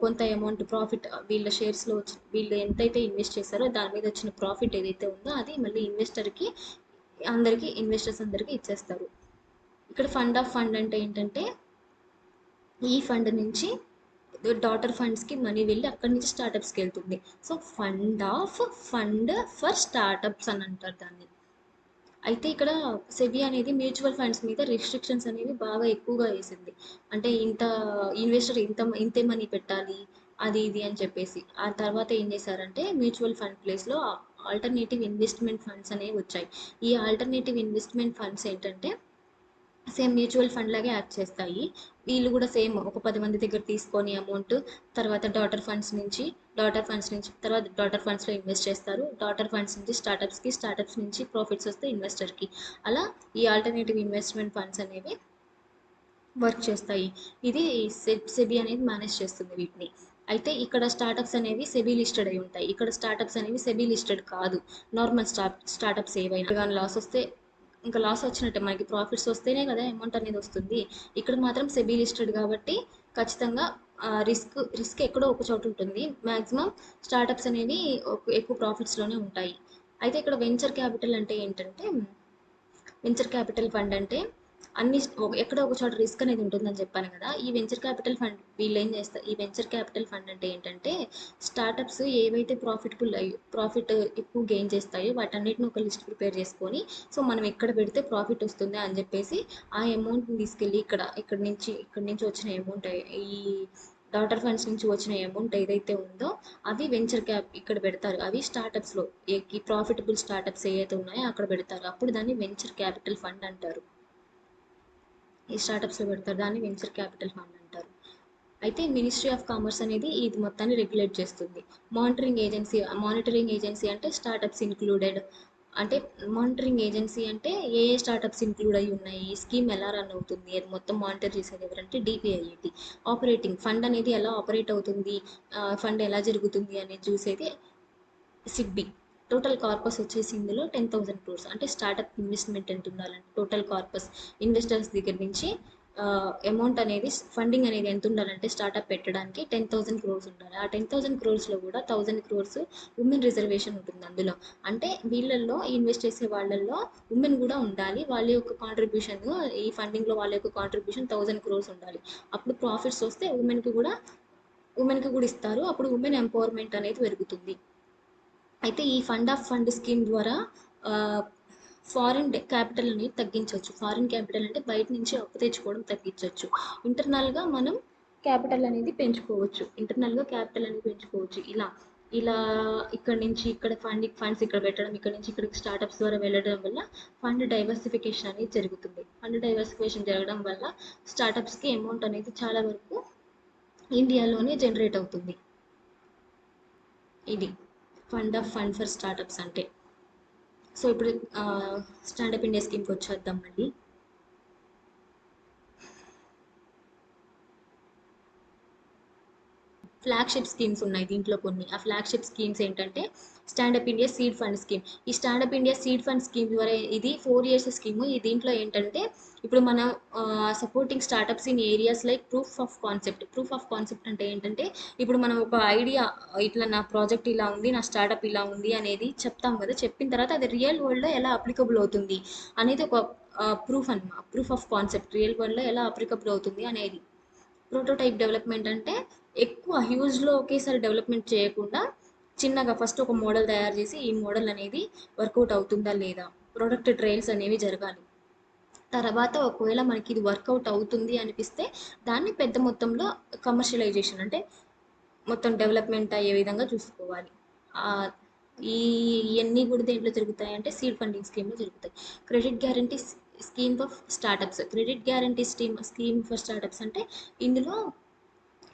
కొంత అమౌంట్ ప్రాఫిట్ వీళ్ళ షేర్స్లో వచ్చి వీళ్ళు ఎంతైతే ఇన్వెస్ట్ చేస్తారో దాని మీద వచ్చిన ప్రాఫిట్ ఏదైతే ఉందో అది మళ్ళీ ఇన్వెస్టర్స్ అందరికీ ఇచ్చేస్తారు. ఇక్కడ ఫండ్ ఆఫ్ ఫండ్ అంటే ఏంటంటే ఈ ఫండ్ నుంచి డాటర్ ఫండ్స్కి మనీ వెళ్ళి అక్కడి నుంచి స్టార్టప్స్కి వెళ్తుంది. సో ఫండ్ ఫర్ స్టార్టప్స్ అని అంటారు దాన్ని. అయితే ఇక్కడ సెబీ అనేది మ్యూచువల్ ఫండ్స్ మీద రిస్ట్రిక్షన్స్ అనేవి బాగా ఎక్కువగా వేసింది. అంటే ఇంతే మనీ పెట్టాలి అది ఇది అని చెప్పేసి. ఆ తర్వాత ఏం చేశారంటే మ్యూచువల్ ఫండ్ ప్లేస్లో ఆల్టర్నేటివ్ ఇన్వెస్ట్మెంట్ ఫండ్స్ అనేవి వచ్చాయి. ఈ ఆల్టర్నేటివ్ ఇన్వెస్ట్మెంట్ ఫండ్స్ ఏంటంటే సేమ్ మ్యూచువల్ ఫండ్ లాగే యాక్ట్ చేస్తాయి. వీళ్ళు కూడా సేమ్ ఒక 10 మంది దగ్గర తీసుకొని అమౌంట్ తర్వాత డాటర్ ఫండ్స్లో ఇన్వెస్ట్ చేస్తారు. డాటర్ ఫండ్స్ నుంచి స్టార్టప్స్ నుంచి ప్రాఫిట్స్ వస్తే ఇన్వెస్టర్కి. అలా ఈ ఆల్టర్నేటివ్ ఇన్వెస్ట్మెంట్ ఫండ్స్ అనేవి వర్క్ చేస్తాయి. ఇది సెబీ అనేది మేనేజ్ చేస్తుంది వీటిని. అయితే ఇక్కడ స్టార్టప్స్ అనేవి సెబీ లిస్టెడ్ అయి ఉంటాయి. ఇక్కడ స్టార్టప్స్ అనేవి సెబీ లిస్టెడ్ కాదు. నార్మల్ స్టార్టప్స్ ఏవైనా కానీ లాస్ వస్తే ఇంకా లాస్ వచ్చినట్టే, మనకి ప్రాఫిట్స్ వస్తేనే కదా అమౌంట్ అనేది వస్తుంది. ఇక్కడ మాత్రం సెబీ లిస్టెడ్ కాబట్టి ఖచ్చితంగా రిస్క్ ఎక్కడో ఒక చోట ఉంటుంది. మ్యాక్సిమం స్టార్టప్స్ అనేవి ఎక్కువ ప్రాఫిట్స్లోనే ఉంటాయి. అయితే ఇక్కడ వెంచర్ క్యాపిటల్ ఫండ్ అంటే ఎక్కడో ఒక చోట రిస్క్ అనేది ఉంటుందని చెప్పాను కదా. ఈ వెంచర్ క్యాపిటల్ ఫండ్ వీళ్ళు ఏం చేస్తారు, ఈ వెంచర్ క్యాపిటల్ ఫండ్ అంటే ఏంటంటే స్టార్టప్స్ ఏవైతే ప్రాఫిట్ ఎక్కువ గెయిన్ చేస్తాయో వాటన్నిటిని ఒక లిస్ట్ ప్రిపేర్ చేసుకొని సో మనం ఎక్కడ పెడితే ప్రాఫిట్ వస్తుంది అని చెప్పేసి ఆ అమౌంట్ని తీసుకెళ్ళి ఇక్కడి నుంచి వచ్చిన అమౌంట్, ఈ డాటర్ ఫండ్స్ నుంచి వచ్చిన అమౌంట్ ఏదైతే ఉందో అవి వెంచర్ క్యాప్ ఇక్కడ పెడతారు. అవి స్టార్టప్స్లో ఈ ప్రాఫిటబుల్ స్టార్టప్స్ ఏవైతే ఉన్నాయో అక్కడ పెడతారు. అప్పుడు దాన్ని వెంచర్ క్యాపిటల్ ఫండ్ అంటారు. ఈ స్టార్టప్స్లో పెడతారు, దాన్ని వెంచర్ క్యాపిటల్ ఫండ్ అంటారు. అయితే మినిస్ట్రీ ఆఫ్ కామర్స్ అనేది ఇది మొత్తాన్ని రెగ్యులేట్ చేస్తుంది. మానిటరింగ్ ఏజెన్సీ అంటే స్టార్టప్స్ ఇంక్లూడెడ్ అంటే మానిటరింగ్ ఏజెన్సీ అంటే ఏ స్టార్టప్స్ ఇంక్లూడ్ అయి ఉన్నాయి, ఈ స్కీమ్ ఎలా రన్ అవుతుంది అది మొత్తం మానిటర్ చేసేది ఎవరంటే డిపిఐఐటి. ఆపరేటింగ్ ఫండ్ అనేది ఎలా ఆపరేట్ అవుతుంది, ఫండ్ ఎలా జరుగుతుంది అనేది చూసేది సిడ్బి. టోటల్ కార్పస్ వచ్చేసి ఇందులో 10,000 crores. అంటే స్టార్టప్ ఇన్వెస్ట్మెంట్ ఎంత ఉండాలంటే టోటల్ కార్పస్ ఇన్వెస్టర్స్ దగ్గర నుంచి అమౌంట్ అనేది ఫండింగ్ అనేది ఎంత ఉండాలంటే స్టార్టప్ పెట్టడానికి 10,000 crores ఉండాలి. ఆ 10,000 crores కూడా 1,000 crores ఉమెన్ రిజర్వేషన్ ఉంటుంది అందులో. అంటే వీళ్ళల్లో ఇన్వెస్ట్ చేసే వాళ్ళల్లో ఉమెన్ కూడా ఉండాలి. వాళ్ళ యొక్క కాంట్రిబ్యూషన్, ఈ ఫండింగ్లో వాళ్ళ యొక్క కాంట్రిబ్యూషన్ 1,000 crores ఉండాలి. అప్పుడు ప్రాఫిట్స్ వస్తే ఉమెన్కి కూడా ఇస్తారు. అప్పుడు ఉమెన్ ఎంపవర్మెంట్ అనేది పెరుగుతుంది. అయితే ఈ ఫండ్ స్కీమ్ ద్వారా ఫారిన్ క్యాపిటల్ అనేది తగ్గించవచ్చు. ఫారిన్ క్యాపిటల్ అంటే బయట నుంచి అప్పు తెచ్చుకోవడం తగ్గించవచ్చు. ఇంటర్నల్గా మనం క్యాపిటల్ అనేది పెంచుకోవచ్చు. ఇలా ఇక్కడ నుంచి ఇక్కడ ఫండ్స్ ఇక్కడ పెట్టడం, ఇక్కడ నుంచి ఇక్కడికి స్టార్టప్స్ ద్వారా వెళ్ళడం వల్ల ఫండ్ డైవర్సిఫికేషన్ అనేది జరుగుతుంది. ఫండ్ డైవర్సిఫికేషన్ జరగడం వల్ల స్టార్టప్స్కి అమౌంట్ అనేది చాలా వరకు ఇండియాలోనే జనరేట్ అవుతుంది. ఇది ఫండ్ ఫర్ స్టార్టప్స్ అంటే. సో ఇప్పుడు స్టాండప్ ఇండియా స్కీమ్కి వచ్చేద్దాం మళ్ళీ. ఫ్లాగ్షిప్ స్కీమ్స్ ఉన్నాయి దీంట్లో కొన్ని. ఆ ఫ్లాగ్షిప్ స్కీమ్స్ ఏంటంటే stand up India seed fund scheme. ఈ stand up India seed fund scheme ద్వారా ఇది 4 years స్కీము. ఈ దీంట్లో ఏంటంటే ఇప్పుడు మనం supporting startups in areas like proof of concept అంటే ఏంటంటే ఇప్పుడు మనం ఒక ఐడియా, ఇట్లా నా ప్రాజెక్ట్ ఇలా ఉంది, నా స్టార్టప్ ఇలా ఉంది అనేది చెప్తాం కదా. చెప్పిన తర్వాత అది రియల్ వరల్డ్లో ఎలా అప్లికబుల్ అవుతుంది అనేది ఒక ప్రూఫ్ ఆఫ్ కాన్సెప్ట్ రియల్ వరల్డ్లో ఎలా అప్లికబుల్ అవుతుంది అనేది. ప్రోటోటైప్ డెవలప్మెంట్ అంటే ఎక్కువ హ్యూజ్లో ఒకేసారి డెవలప్మెంట్ చేయకుండా చిన్నగా ఫస్ట్ ఒక మోడల్ తయారు చేసి ఈ మోడల్ అనేది వర్కౌట్ అవుతుందా లేదా, ప్రోడక్ట్ ట్రయల్స్ అనేవి జరగాలి. తర్వాత ఒకవేళ మనకి ఇది వర్కౌట్ అవుతుంది అనిపిస్తే దాన్ని పెద్ద మొత్తంలో కమర్షియలైజేషన్ అంటే మొత్తం డెవలప్మెంట్ అయ్యే విధంగా చూసుకోవాలి. ఇవన్నీ కూడా దేంట్లో జరుగుతాయి అంటే సీడ్ ఫండింగ్ స్కీమ్లో జరుగుతాయి. Credit guarantee scheme for startups అంటే ఇందులో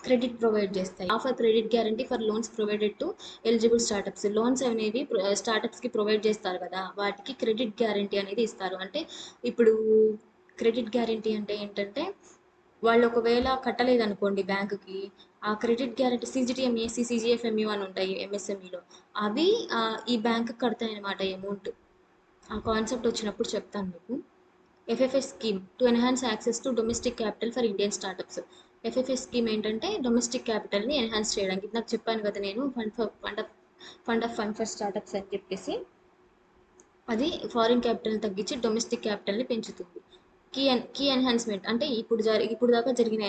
క్రెడిట్ ప్రొవైడ్ చేస్తాయి. Offer credit guarantee for loans provided to eligible startups. Loans అనేవి స్టార్టప్స్కి ప్రొవైడ్ చేస్తారు కదా, వాటికి క్రెడిట్ గ్యారంటీ అనేది ఇస్తారు. అంటే ఇప్పుడు క్రెడిట్ గ్యారంటీ అంటే ఏంటంటే వాళ్ళు ఒకవేళ కట్టలేదనుకోండి బ్యాంకుకి, ఆ క్రెడిట్ గ్యారంటీ CGTMA, CGFMU అని ఉంటాయి MSMEలో, అవి ఈ బ్యాంకు కడతాయి అన్నమాట అమౌంట్. ఆ కాన్సెప్ట్ వచ్చినప్పుడు చెప్తాను మీకు. FFS scheme to enhance access to domestic capital for Indian startups. FFS scheme ఏంటంటే డొమెస్టిక్ క్యాపిటల్ని ఎన్హాన్స్ చేయడానికి. నాకు చెప్పాను కదా నేను ఫండ్ ఫర్ స్టార్టప్స్ అని చెప్పేసి, అది ఫారిన్ క్యాపిటల్ని తగ్గించి డొమెస్టిక్ క్యాపిటల్ని పెంచుతుంది. కీ ఎన్హాన్స్మెంట్ అంటే ఇప్పుడు దాకా జరిగిన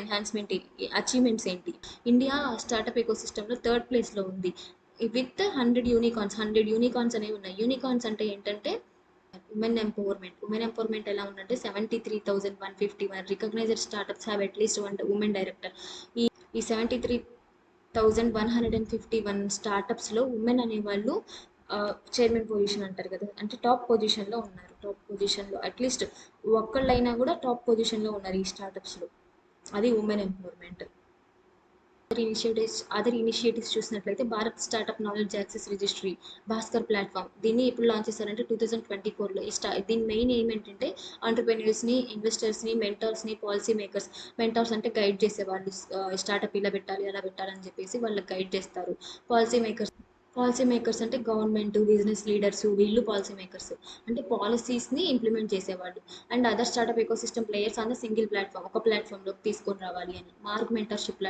అచీవ్మెంట్స్ ఏంటి. ఇండియా స్టార్టప్ ఎకోసిస్టంలో 3rd ప్లేస్లో ఉంది విత్ 100 యూనికార్న్స్ అనేవి ఉన్నాయి. యూనికార్న్స్ అంటే ఏంటంటే ఉమెన్ ఎంపవర్మెంట్ ఎలా ఉందంటే 73,151 recognised startups have at least one women director. ఈ 73,151 స్టార్టప్స్లో ఉమెన్ అనేవాళ్ళు చైర్మన్ పొజిషన్ అంటారు కదా, అంటే టాప్ పొజిషన్లో ఉన్నారు. అట్లీస్ట్ ఒక్కళ్ళైనా కూడా టాప్ పొజిషన్లో ఉన్నారు ఈ స్టార్టప్స్లో. అది ఉమెన్ ఎంపవర్మెంట్. అదర్ ఇనిషియేటివ్స్ చూసినట్లయితే Bharat startup knowledge access registry, Bhaskar platform. దీన్ని ఎప్పుడు లాంచ్ చేశారంటే 2024లో. దీని మెయిన్ ఎయిమ్ ఏంటంటే ఆంటర్ప్రెన్యూర్స్ని, ఇన్వెస్టర్స్ని, మెంటర్స్ని, పాలసీ మేకర్స్. మెంటర్స్ అంటే గైడ్ చేసేవాళ్ళు, స్టార్టప్ ఇలా పెట్టాలి అలా పెట్టాలని చెప్పేసి వాళ్ళకి గైడ్ చేస్తారు. పాలసీ మేకర్స్ అంటే గవర్నమెంట్, బిజినెస్ లీడర్స్, వీళ్ళు పాలసీ మేకర్స్ అంటే పాలసీస్ని ఇంప్లిమెంట్ చేసేవాళ్ళు. And other startup ecosystem players అన్న సింగిల్ ప్లాట్ఫామ్, ఒక ప్లాట్ఫామ్లోకి తీసుకొని రావాలి అని. మార్క్ మెంటర్షిప్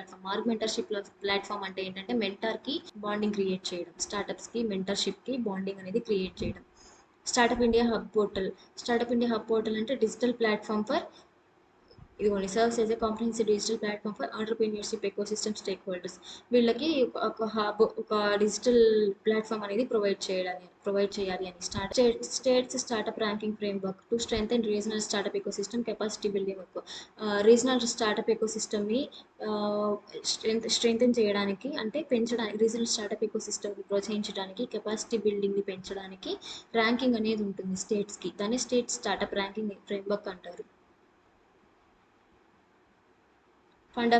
ప్లాట్ఫామ్ అంటే ఏంటంటే మెంటర్కి బాండింగ్ క్రియేట్ చేయడం, స్టార్టప్స్కి మెంటర్షిప్కి బాండింగ్ అనేది క్రియేట్ చేయడం. స్టార్టప్ ఇండియా హబ్ పోర్టల్ అంటే డిజిటల్ ప్లాట్ఫామ్ ఫర్ ఇదిగోండి serves as a comprehensive digital platform for entrepreneurship ecosystem stake holders. వీళ్ళకి ఒక హబ్, ఒక డిజిటల్ ప్లాట్ఫామ్ అనేది ప్రొవైడ్ చేయాలి అని. States startup ranking framework to strengthen regional startup ecosystem capacity building work. Regional startup ఎకోసిస్టమ్ని strengthen చేయడానికి అంటే పెంచడానికి, రీజనల్ స్టార్టప్ ఎకోసిస్టమ్ని ప్రోత్సహించడానికి, కెపాసిటీ బిల్డింగ్ని పెంచడానికి ర్యాంకింగ్ అనేది ఉంటుంది స్టేట్స్కి. దాన్ని స్టేట్ స్టార్టప్ ర్యాంకింగ్ ఫ్రేమ్వర్క్ అంటారు. Fund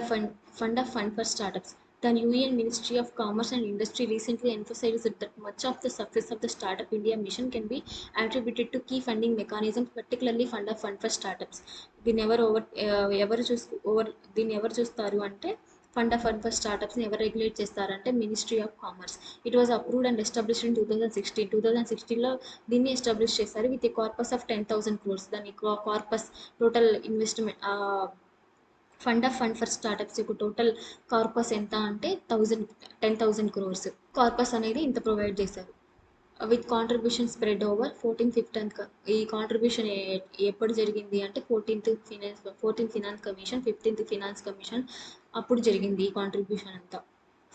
for Startups. The Union Ministry of Commerce and Industry recently emphasized that much of the success of the Startup India mission can be attributed to key funding mechanisms, particularly Fund for Startups. దీన్ని ఎవరు చూస్తారు అంటే fund for స్టార్టప్స్ని ఎవరు regulate చేస్తారంటే ministry of commerce. It was approved and established in 2016లో దీన్ని establish చేశారు with a corpus of 10,000 crores. దాని corpus total investment fund for startups యొక్క టోటల్ కార్పస్ ఎంత అంటే 10,000 crores. కార్పస్ అనేది ఇంత ప్రొవైడ్ చేశారు విత్ కాంట్రిబ్యూషన్ స్ప్రెడ్ ఓవర్ 14-15. ఈ కాంట్రిబ్యూషన్ ఎప్పుడు జరిగింది అంటే 14th finance commission, 15th finance commission అప్పుడు జరిగింది ఈ కాంట్రిబ్యూషన్ అంతా.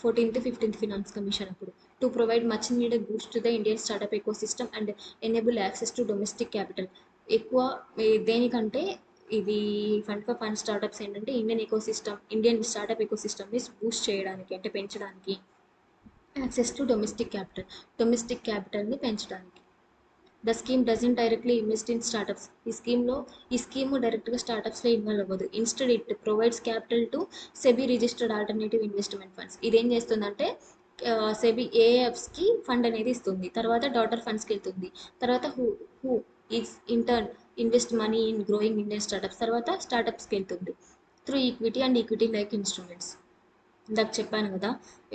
14th-15th ఫినాన్స్ కమిషన్ అప్పుడు. To provide much needed Boost to the Indian startup eco system and enable access to domestic capital. ఎక్కువ దేనికంటే ఇది ఫండ్ స్టార్టప్స్ ఏంటంటే ఇండియన్ స్టార్టప్ ఎకో సిస్టమ్ని బూస్ట్ చేయడానికి అంటే పెంచడానికి, యాక్సెస్ టు డొమెస్టిక్ క్యాపిటల్ని పెంచడానికి. The scheme doesn't directly invest in startups. ఈ స్కీమ్ డైరెక్ట్గా స్టార్టప్స్లో ఇన్వాల్వ్ అవ్వదు. Instead it provides capital to SEBI registered alternative investment funds. ఇదేం చేస్తుందంటే సెబీ ఏఎఫ్స్కి ఫండ్ అనేది ఇస్తుంది, తర్వాత డాటర్ ఫండ్స్కి వెళ్తుంది, తర్వాత who is intern invest money in growing Indian startups, తర్వాత స్టార్టప్స్కి వెళ్తుంది through equity and equity like instruments. ఇందాక చెప్పాను కదా,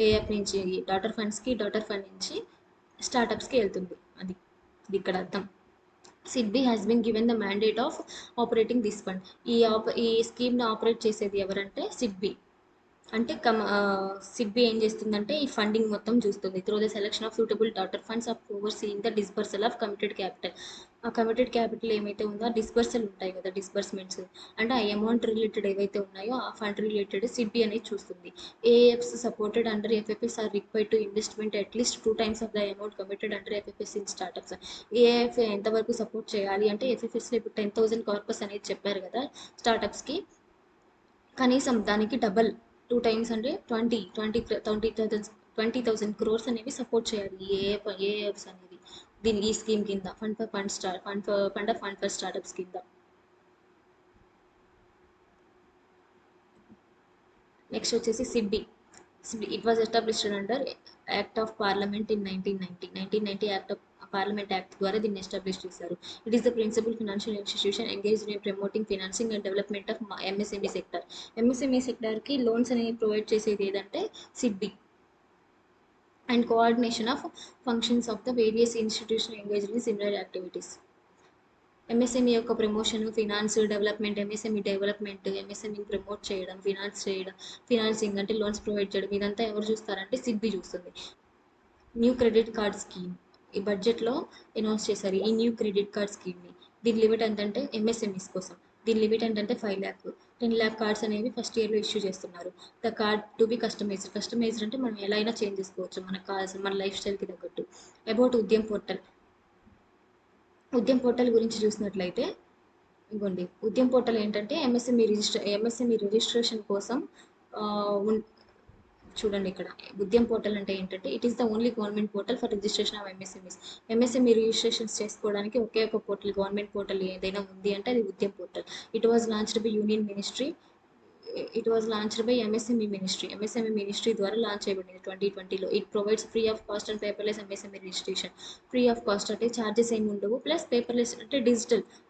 ఏఎఫ్ నుంచి డాటర్ ఫండ్ నుంచి స్టార్టప్స్కి వెళ్తుంది. అది ఇక్కడ అర్థం. SIDBI has been given the mandate of operating this fund. ఈ స్కీమ్ని ఆపరేట్ చేసేది ఎవరంటే సిడ్బీ. అంటే సిడ్బీ ఏం చేస్తుందంటే ఈ ఫండింగ్ మొత్తం చూస్తుంది through the selection of suitable daughter funds of over seeing the disbursal of committed capital. ఆ కమిటెడ్ క్యాపిటల్ ఏమైతే ఉందో ఆ డిస్బర్సల్ ఉంటాయి కదా, డిస్బర్స్మెంట్స్ అంటే ఆ అమౌంట్ రిలేటెడ్ ఏవైతే ఉన్నాయో ఆ ఫండ్ రిలేటెడ్ సిడ్బీ అనేది చూస్తుంది. AFs supported under FFS are required to investment at least 2 times of the amount committed under FFS in startups. AF ఎంతవరకు సపోర్ట్ చేయాలి అంటే ఎఫ్ఎఫ్ఎస్లో ఇప్పుడు 10,000 కార్పస్ అనేది చెప్పారు కదా స్టార్టప్స్కి, కనీసం దానికి డబల్ 2 times అంటే 20,000 crores అనేవి సపోర్ట్ చేయాలి ఏఎఫ్స్ అనేవి ఈ స్కీమ్ కింద ఫండ్ ఫర్ స్టార్టప్స్ కింద. నెక్స్ట్ వచ్చేసి SIDBI. It was established under act of parliament in 1990 parliament act ద్వారా దీన్ని ఎస్టాబ్లిష్ చేశారు. It is the principal financial institution engaged in promoting financing and development of MSME sector. MSME సెక్టర్కి loans అనేవి provide చేసేది ఏదంటే SIDBI. And coordination of functions of the various institution engaged in similar activities. MSME యొక్క promotion, development, ఎంఎస్ఎంఈని promote చేయడం, financing అంటే loans provide చేయడం, ఇదంతా ఎవరు చూస్తారంటే సిడ్బీ చూస్తుంది. న్యూ క్రెడిట్ కార్డ్ స్కీమ్ ఈ బడ్జెట్లో అనౌన్స్ చేశారు ఈ న్యూ క్రెడిట్ కార్డ్ స్కీమ్ని. దీని లిమిట్ ఎంతంటే ఎంఎస్ఎంఈస్ కోసం దీని లిమిట్ ఏంటంటే 5 lakh. 10 lakh కార్డ్స్ అనేవి ఫస్ట్ ఇయర్లో ఇష్యూ చేస్తున్నారు. The card to be customised అంటే మనం ఎలా అయినా చేంజ్ చేసుకోవచ్చు మనకు కావాల్సిన మన లైఫ్ స్టైల్కి తగ్గట్టు. అబౌట్ ఉద్యమ్ పోర్టల్ గురించి చూసినట్లయితే ఇవ్వండి, ఉద్యమ్ పోర్టల్ ఏంటంటే ఎంఎస్ఎంఈ రిజిస్ట్రేషన్ కోసం చూడండి ఇక్కడ ఉద్యమ్ పోర్టల్ అంటే ఏంటంటే it is the only government portal for registration of MSMEs. MSME registrations చేసుకోవడానికి ఒకే ఒక పోర్టల్, గవర్నమెంట్ పోర్టల్ ఏదైనా ఉంది అంటే అది Udyam portal. It was launched by MSME ministry ద్వారా లాంచ్ చేయబడింది 2020లో. It provides free of cost and paperless MSME registration. Free of cost అంటే ఛార్జెస్ ఏమి ఉండవు, ప్లస్ పేపర్లెస్ అంటే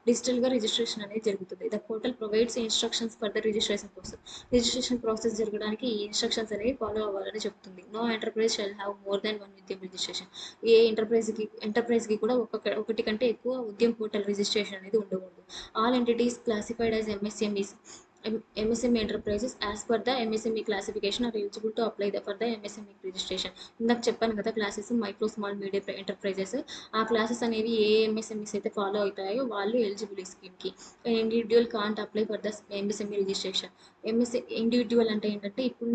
డిజిటల్గా రిజిస్ట్రేషన్ అనేది జరుగుతుంది. The portal provides instructions for the registration process జరగడానికి ఈ ఇన్స్ట్రక్షన్స్ అనేవి ఫాలో అవ్వాలని చెప్తుంది. No enterprise shall have more than 1 Udyam registration. ఏ ఎంటర్ప్రైజ్కి కూడా ఒకటి కంటే ఎక్కువ ఉద్యమ్ పోర్టల్ రిజిస్ట్రేషన్ అనేది ఉండకూడదు. All entities classified as MSME enterprises as per the MSME classification are eligible to apply for the MSME registration. ఇందాక చెప్పాను కదా classes micro small medium enterprises, ఆ క్లాసెస్ అనేవి ఏ ఎంఎస్ఎంఈస్ అయితే ఫాలో అవుతాయో వాళ్ళు ఎలిజిబుల్ ఈ స్కీమ్కి. Individual can't apply for the MSME registration. Individual అంటే ఏంటంటే ఇప్పుడు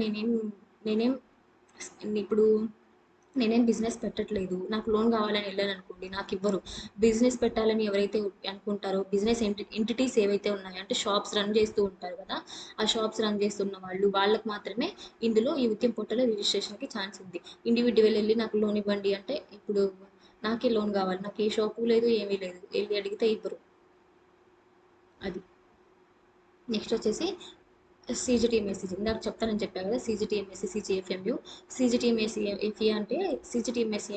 నేనేం బిజినెస్ పెట్టట్లేదు, నాకు లోన్ కావాలని వెళ్ళాను అనుకోండి, నాకు ఇవ్వరు. బిజినెస్ పెట్టాలని ఎవరైతే అనుకుంటారో బిజినెస్ ఎంటిటీస్ ఏవైతే ఉన్నాయో అంటే షాప్స్ రన్ చేస్తూ ఉంటారు కదా, ఆ షాప్స్ రన్ చేస్తున్న వాళ్ళకి మాత్రమే ఇందులో ఈ ఉద్యమ్ పోర్టల్ రిజిస్ట్రేషన్కి ఛాన్స్ ఉంది. ఇండివిజువల్ వెళ్ళి నాకు లోన్ ఇవ్వండి అంటే ఇప్పుడు నాకే లోన్ కావాలి, నాకు ఏ షాపు లేదు ఏమీ లేదు, వెళ్ళి అడిగితే ఇవ్వరు. అది నెక్స్ట్ వచ్చేసి CGTMSE. ఇందాక చెప్తానని చెప్పాను కదా CGTMSE, CGFMU. CGTMSE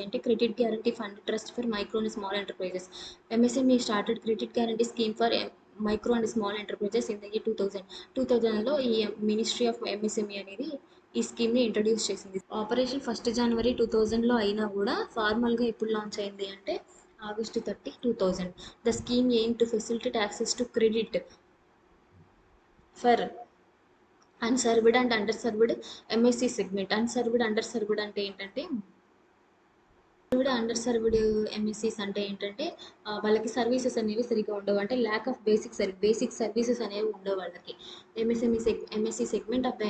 అంటే credit guarantee fund trust for micro and small enterprises. MSME started credit guarantee scheme for micro and small enterprises in the year 2000లో ఈ మినిస్ట్రీ ఆఫ్ ఎంఎస్ఎంఈ అనేది ఈ స్కీమ్ని ఇంట్రడ్యూస్ చేసింది. ఆపరేషన్ 1 జనవరి 2000లో అయినా కూడా ఫార్మల్గా ఎప్పుడు లాంచ్ అయింది అంటే August 30, 2000. The scheme aim to facilitate access to credit for unserved and under served MSc segment. Under served అంటే ఏంటంటే అండర్ సర్వ్డ్ ఎంఎస్సీస్ అంటే ఏంటంటే వాళ్ళకి సర్వీసెస్ అనేవి సరిగ్గా ఉండవు, అంటే ల్యాక్ ఆఫ్ బేసిక్ సర్వీసెస్ అనేవి ఉండవు వాళ్ళకి. MSc segment of the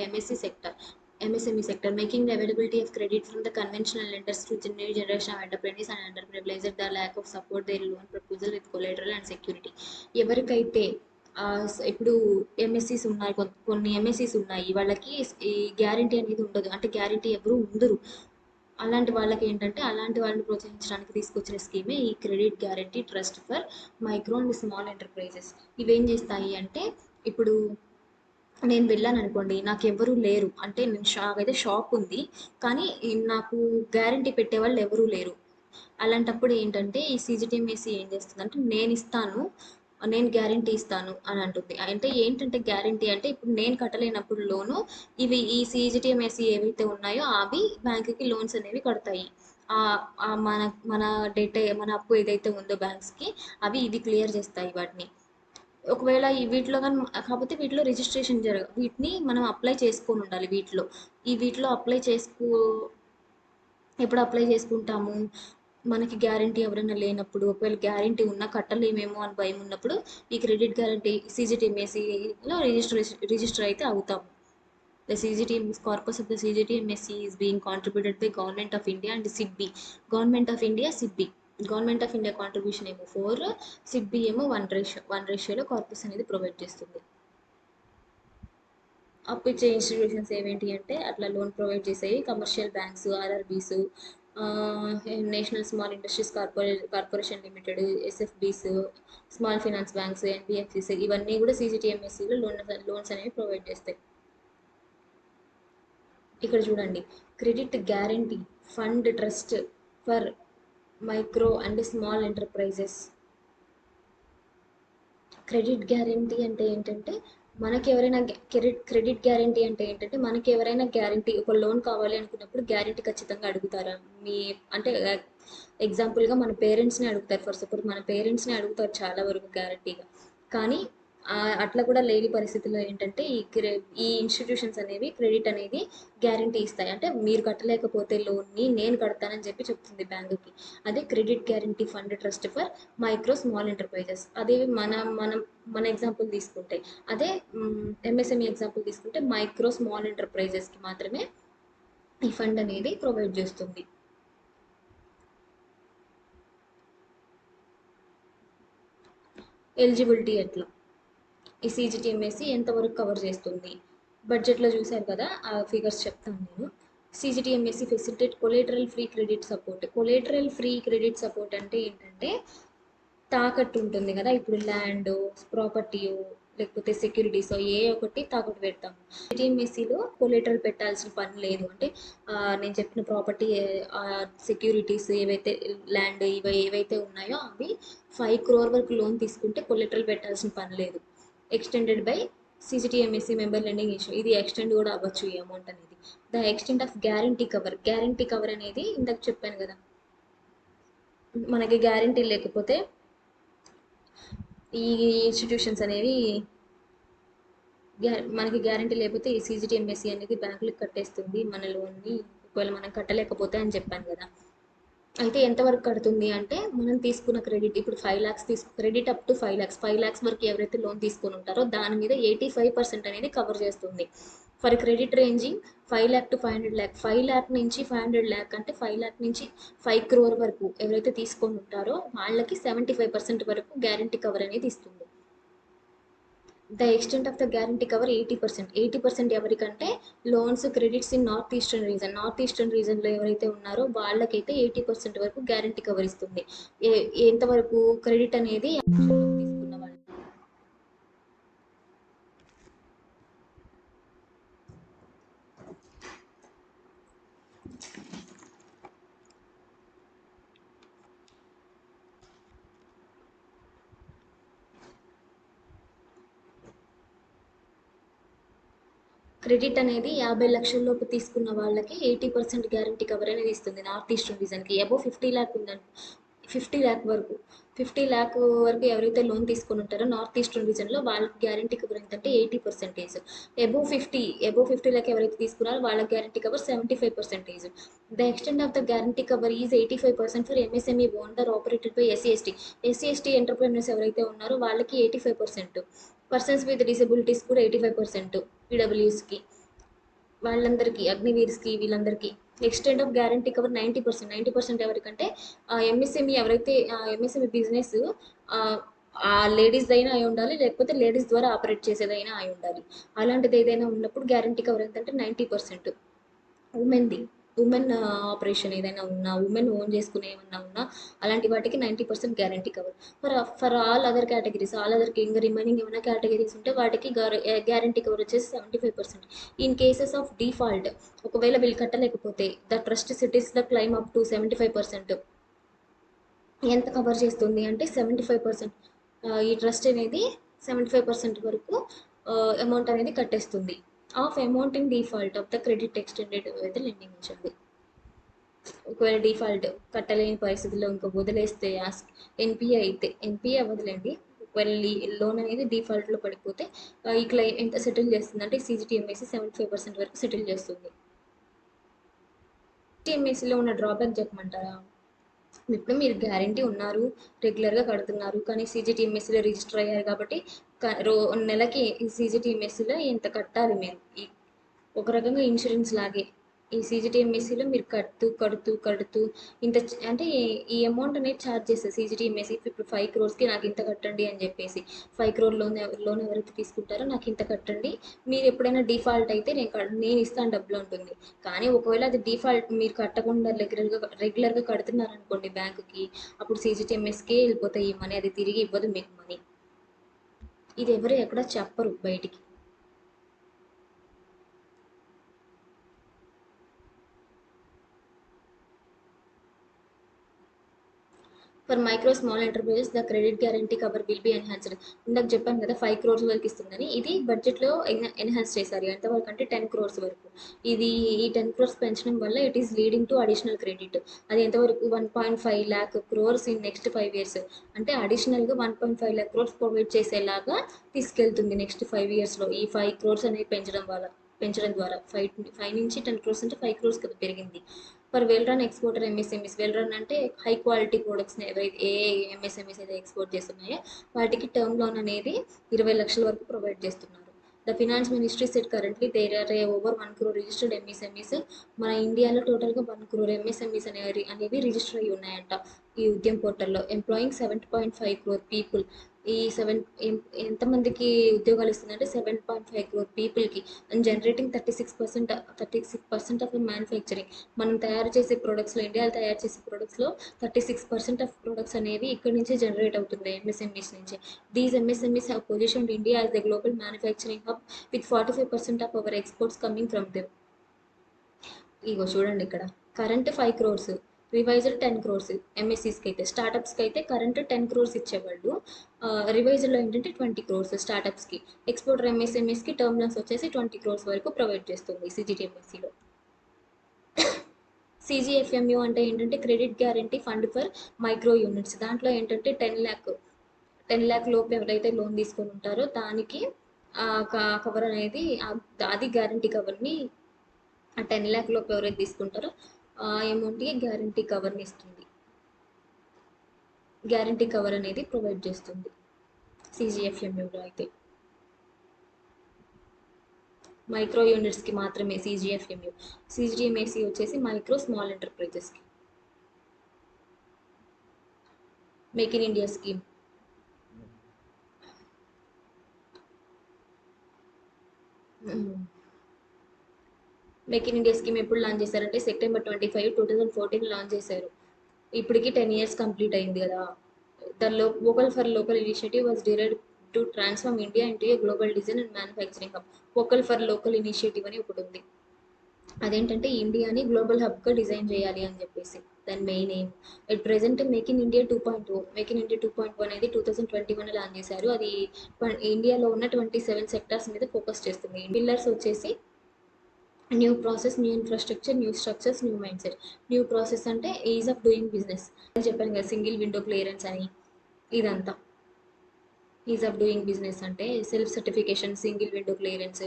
MSME sector, making the availability of credit from the conventional lenders to the new generation of entrepreneurs and underprivileged, the lack of support their loan proposal with collateral and security. ఎవరికైతే ఇప్పుడు MScs ఉన్నాయి, కొన్ని MScs ఉన్నాయి, వాళ్ళకి ఈ guarantee అనేది ఉండదు, అంటే గ్యారంటీ ఎవరు ఉండరు. అలాంటి వాళ్ళకి ఏంటంటే అలాంటి వాళ్ళని ప్రోత్సహించడానికి తీసుకొచ్చిన స్కీమే ఈ credit guarantee trust for micro and small enterprises. ఇవేం చేస్తాయి అంటే ఇప్పుడు నేను వెళ్ళాను అనుకోండి, నాకు ఎవరూ లేరు, అంటే నేను అయితే షాప్ ఉంది కానీ నాకు గ్యారంటీ పెట్టేవాళ్ళు ఎవరూ లేరు. అలాంటప్పుడు ఏంటంటే ఈ సీజీటీఎంఏసీ ఏం చేస్తుందంటే నేను గ్యారంటీ ఇస్తాను అని అంటుంది. అంటే ఏంటంటే గ్యారంటీ అంటే ఇప్పుడు నేను కట్టలేనప్పుడు లోను ఈ సీజీటీఎంఏసీ ఏవైతే ఉన్నాయో అవి బ్యాంకుకి లోన్స్ అనేవి కడతాయి. మన మన మన అప్పు ఏదైతే ఉందో బ్యాంక్స్కి అవి ఇది క్లియర్ చేస్తాయి వాటిని. ఒకవేళ వీటిలో కానీ కాకపోతే వీటిలో రిజిస్ట్రేషన్ వీటిని మనం అప్లై చేసుకొని ఉండాలి. వీటిలో ఎప్పుడు అప్లై చేసుకుంటాము, మనకి గ్యారంటీ ఎవరైనా లేనప్పుడు, ఒకవేళ గ్యారంటీ ఉన్నా కట్టలేమేమో అని భయం ఉన్నప్పుడు ఈ క్రెడిట్ గ్యారంటీ సీజీటీఎంఏసీలో రిజిస్టర్ అయితే అవుతాము. The CGTMS corpus of the CGTMSE is being contributed by Government of India and SIDBI. Government of India, SIDBI. Government of India contribution ఏమో 4, సిడ్బి ఏమో 1:1 కార్పస్ అనేది ప్రొవైడ్ చేస్తుంది. అప్పు ఇచ్చే ఇన్స్టిట్యూషన్స్ ఏవేంటి అంటే అట్లా లోన్ ప్రొవైడ్ చేసేవి commercial banks, RRBs, national small industries corporation limited, SFBs, small finance banks, NBFCs, ఇవన్నీ కూడా సీజీటీఎంఎస్సీలో లోన్స్ అనేవి ప్రొవైడ్ చేస్తాయి. ఇక్కడ చూడండి, credit guarantee fund trust for micro and small enterprises. Credit guarantee అంటే ఏంటంటే మనకి ఎవరైనా క్రెడిట్ గ్యారంటీ అంటే ఏంటంటే మనకి ఎవరైనా గ్యారంటీ ఒక లోన్ కావాలి అనుకున్నప్పుడు గ్యారంటీ ఖచ్చితంగా అడుగుతారా? అంటే ఎగ్జాంపుల్గా మన పేరెంట్స్ని అడుగుతారు. ఫర్ సపోజ్ మన పేరెంట్స్ని అడుగుతారు చాలా వరకు గ్యారంటీగా. కానీ అట్లా కూడా లేని పరిస్థితుల్లో ఏంటంటే ఈ ఇన్స్టిట్యూషన్స్ అనేవి క్రెడిట్ అనేది గ్యారంటీ ఇస్తాయి. అంటే మీరు కట్టలేకపోతే లోన్ని నేను కడతానని చెప్తుంది బ్యాంకుకి. అదే credit guarantee fund trust for micro small enterprises. అదే మన ఎగ్జాంపుల్ తీసుకుంటే, అదే ఎంఎస్ఎంఈ ఎగ్జాంపుల్ తీసుకుంటే మైక్రో స్మాల్ ఎంటర్ప్రైజెస్కి మాత్రమే ఈ ఫండ్ అనేది ప్రొవైడ్ చేస్తుంది. ఎలిజిబిలిటీ ఎట్లా, ఈ సీజీటీఎంఎస్సి ఎంతవరకు కవర్ చేస్తుంది? బడ్జెట్లో చూశారు కదా, ఆ ఫిగర్స్ చెప్తాను నేను. CGTMSE facilitate collateral free credit support. Collateral free credit support అంటే ఏంటంటే తాకట్టు ఉంటుంది కదా, ఇప్పుడు ల్యాండ్, ప్రాపర్టీయో లేకపోతే సెక్యూరిటీస్ ఏ ఒకటి తాకట్టు పెడతాము. సీజీటీఎంఎస్సిలో కొలేటరల్ పెట్టాల్సిన పని లేదు. అంటే నేను చెప్పిన ప్రాపర్టీ, సెక్యూరిటీస్ ఏవైతే ల్యాండ్ ఏవైతే ఉన్నాయో అవి 5 crore వరకు లోన్ తీసుకుంటే కొలేటరల్ పెట్టాల్సిన పని లేదు. Extended by CGTMSE member lending issue. ఇది ఎక్స్టెండ్ కూడా అవ్వచ్చు ఈ అమౌంట్ అనేది. The extent of guarantee cover అనేది ఇందాక చెప్పాను కదా, మనకి గ్యారంటీ లేకపోతే ఈ ఇన్స్టిట్యూషన్స్ అనేవి మనకి గ్యారంటీ లేకపోతే ఈ సీజీటీఎంఎస్సి అనేది బ్యాంకులకు కట్టేస్తుంది మన లోన్ని, ఒకవేళ మనం కట్టలేకపోతే అని చెప్పాను కదా. అయితే ఎంతవరకు కడుతుంది అంటే మనం తీసుకున్న క్రెడిట్, ఇప్పుడు 5 lakhs credit up to 5 lakhs వరకు ఎవరైతే లోన్ తీసుకొని ఉంటారో దాని మీద 85% అనేది కవర్ చేస్తుంది. For credit ranging 5 lakh to 500 lakh, 5 lakh నుంచి 500 lakh, అంటే 5 lakh నుంచి 5 crore వరకు ఎవరైతే తీసుకొని ఉంటారో వాళ్ళకి 75% వరకు గ్యారంటీ కవర్ అనేది ఇస్తుంది. The extent of the guarantee cover 80%. ఎవరికంటే loans credits in north eastern రీజన్లో ఎవరైతే ఉన్నారో వాళ్ళకైతే 80% వరకు గ్యారంటీ కవర్ ఇస్తుంది. ఎంతవరకు క్రెడిట్ అనేది తీసుకున్న వాళ్ళు. క్రెడిట్ అనేది 50 లక్షల లోపు తీసుకున్న వాళ్ళకి 80% గ్యారంటీ కవర్ అనేది ఇస్తుంది నార్త్ ఈస్టర్న్ రీజన్కి. అబోవ్ 50 ల్యాక్ ఉందండి, 50 ల్యాక్ వరకు, 50 ల్యాక్ వరకు ఎవరైతే లోన్ తీసుకొని ఉంటారో నార్త్ ఈస్టర్న్ రీజన్లో వాళ్ళకి గ్యారంటీ కవర్ ఎంతంటే 80%. అబోవ్ 50 ల్యాక్ ఎవరైతే తీసుకున్నారో వాళ్ళకి guarantee cover 75%. The extent of the guarantee cover is 85% for MSME owner operated by SC ST entrepreneurs ఎవరైతే ఉన్నారో వాళ్ళకి 85%. పర్సన్స్ విత్ డిసబిలిటీస్ కూడా 85%, పీడబ్ల్యూస్కి వాళ్ళందరికీ, అగ్నివీర్స్కి, వీళ్ళందరికీ. Extend of guarantee cover 90%. 90% ఎవరికంటే ఎంఎస్ఎంఈ ఎవరైతే ఎంఎస్ఎంఈ బిజినెస్ ఆ లేడీస్ అయినా అయి ఉండాలి, లేకపోతే లేడీస్ ద్వారా ఆపరేట్ చేసేదైనా అయి ఉండాలి. అలాంటిది ఏదైనా ఉన్నప్పుడు గ్యారంటీ కవర్ ఎంతంటే 90%. ఉమెన్ది, ఉమెన్ ఆపరేషన్ ఏదైనా ఉన్నా, ఉమెన్ ఓన్ చేసుకునే ఏమన్నా ఉన్నా అలాంటి వాటికి 90% guarantee cover. For all other categories, all other ఇంకా రిమైనింగ్ ఏమైనా కేటగిరీస్ ఉంటే వాటికి గ్యారంటీ కవర్ వచ్చేసి 75%. ఇన్ కేసెస్ ఆఫ్ డిఫాల్ట్, ఒకవేళ వీళ్ళు కట్టలేకపోతే the trust cities the climb up to 75%. ఎంత కవర్ చేస్తుంది అంటే 75%. ఈ ట్రస్ట్ అనేది 75% వరకు అమౌంట్ అనేది కట్టేస్తుంది of amount in default of the credit extended అయితే లెండింగ్ ఉంచండి. ఒకవేళ డిఫాల్ట్ కట్టలేని పరిస్థితుల్లో ఇంకా వదిలేస్తే ఎన్పిఏ అయితే, ఎన్పిఏ వదిలేండి, ఒకవేళ లోన్ అనేది డిఫాల్ట్లో పడిపోతే ఈ క్లెయిమ్ ఎంత సెటిల్ చేస్తుంది అంటే సిజిటిఎంఎస్సి 75% వరకు సెటిల్ చేస్తుంది. సిజిటిఎంఎస్సిలో ఉన్న డ్రాబ్యాక్ చెప్పమంటారా? ఇప్పుడు మీరు గ్యారంటీ ఉన్నారు, రెగ్యులర్గా కడుతున్నారు, కానీ సీజీటీఎంఎస్సీలో రిజిస్టర్ అయ్యారు కాబట్టి నెలకి సీజీటీఎంఎస్సీలో ఇంత కట్టాలి మీరు. ఒక రకంగా ఇన్సూరెన్స్ లాగే ఈ సీజీటీఎంఎస్సీలో మీరు కడుతూ ఇంత అంటే ఈ అమౌంట్ అనేది ఛార్జ్ చేస్తారు సీజీటీఎంఎస్సీ. ఇప్పుడు 5 crores నాకు ఇంత కట్టండి అని చెప్పేసి, 5 crore లోన్ ఎవరైతే తీసుకుంటారో నాకు ఇంత కట్టండి, మీరు ఎప్పుడైనా డిఫాల్ట్ అయితే నేను ఇస్తాను డబ్బులు ఉంటుంది. కానీ ఒకవేళ అది డిఫాల్ట్ మీరు కట్టకుండా రెగ్యులర్గా కడుతున్నారనుకోండి బ్యాంకుకి, అప్పుడు సీజీటీఎంఎస్కే వెళ్ళిపోతాయి ఈ మనీ, అది తిరిగి ఇవ్వదు మీకు మనీ. ఇది ఎవరు ఎక్కడ చెప్పరు బయటికి. For micro small enterprises the credit guarantee cover will be enhanced. ఇందాక చెప్పాను కదా 5 crores వరకు ఇస్తుందని, ఇది బడ్జెట్లో ఎన్హాన్స్ చేశారు. ఎంతవరకు అంటే 10 crores వరకు. ఈ 10 crores పెంచడం వల్ల it is leading to additional credit. అది ఎంతవరకు 1.5 lakh crores in next 5 years. అంటే అడిషనల్గా 1.5 lakh crores ప్రొవైడ్ చేసేలాగా తీసుకెళ్తుంది నెక్స్ట్ 5 yearsలో. ఈ 5 crores అనేది పెంచడం ద్వారా 5 నుంచి 10 crores అంటే 5 crores కదా పెరిగింది. For well run exporter MSMEs, well run అంటే హై క్వాలిటీ ప్రొడక్ట్స్ని ఎవరైతే ఎంఎస్ఎంఈస్ అయితే ఎక్స్పోర్ట్ చేస్తున్నాయో వాటికి టర్మ్ లోన్ అనేది 20 లక్షల వరకు ప్రొవైడ్ చేస్తున్నారు. The finance ministry set currently there are over 1 crore registered MSMEs. మన ఇండియాలో టోటల్గా 1 crore ఎంఎస్ఎంఈస్ అనేవి రిజిస్టర్ అయ్యి ఉన్నాయంట ఈ ఉద్యమ్ పోర్టల్లో. Employing 7.5 crore people. ఈ ఎంతమందికి ఉద్యోగాలు ఇస్తుందంటే 7.5 crore పీపుల్కి. And generating 36% of manufacturing. మనం తయారు చేసే ప్రొడక్ట్స్లో, ఇండియాలో తయారు చేసే ప్రొడక్ట్స్లో 36% ఆఫ్ ప్రొడక్ట్స్ అనేవి ఇక్కడ నుంచి జనరేట్ అవుతుంది ఎంఎస్ఎంఈస్ నుంచి. These MSMEs have positioned India as the global manufacturing hub with 45% of our exports coming from them. ఇగో చూడండి ఇక్కడ కరెంట్ 5 crores, రివైజ్డ్ 10 crores. ఎంఎస్సీస్కి అయితే, స్టార్టప్స్కి అయితే కరెంట్ 10 crores ఇచ్చేవాళ్ళు, రివైజ్డ్లో ఏంటంటే 20 crores స్టార్టప్స్కి. ఎక్స్పోర్టర్ ఎంఎస్ఎంఈస్కి టర్మ్ లోన్స్ వచ్చేసి 20 crores వరకు ప్రొవైడ్ చేస్తుంది సిజిటిఎంఎస్సీలో. సిజిఎఫ్ఎంయూ అంటే ఏంటంటే credit guarantee fund for micro units. దాంట్లో ఏంటంటే 10 lakh లోపు ఎవరైతే లోన్ తీసుకొని ఉంటారో దానికి కవర్ అనేది అది గ్యారంటీ కవర్ని, ఆ 10 lakh లోపు ఎవరైతే తీసుకుంటారో ఆ అమౌంట్కి గ్యారంటీ కవర్ని ఇస్తుంది. గ్యారంటీ కవర్ అనేది ప్రొవైడ్ చేస్తుంది సిజిఎఫ్ఎంయూలో. అయితే మైక్రో యూనిట్స్కి మాత్రమే సిజిఎఫ్ఎంయూ. సిజిఎంఏసి వచ్చేసి మైక్రో స్మాల్ ఎంటర్ప్రైజెస్కి. Make in India scheme. Make in India scheme ఎప్పుడు లాంచ్ చేశారంటే September 25, 2014 లాంచ్ చేశారు. ఇప్పటికి 10 years కంప్లీట్ అయింది కదా. The vocal for local initiative was derived to transform India into a global design and manufacturing hub. Vocal for local initiative అని ఒకటి ఉంది. అదేంటంటే ఇండియాని గ్లోబల్ హబ్గా డిజైన్ చేయాలి అని చెప్పేసి దాని main aim. At present make in India 2.0, make in India 2.0 అనేది 2021 లాంచ్ చేశారు. అది ఇండియాలో ఉన్న 27 సెక్టార్స్ మీద ఫోకస్ చేస్తుంది. పిల్లర్స్ వచ్చేసి new process, new infrastructure, new structures, new mind set. New process అంటే ఈజ్ ఆఫ్ డూయింగ్ బిజినెస్. చెప్పాను కదా, సింగిల్ విండో క్లియరెన్స్ అని. ఇదంతా ఈజ్ ఆఫ్ డూయింగ్ బిజినెస్ అంటే self certification, single window clearance,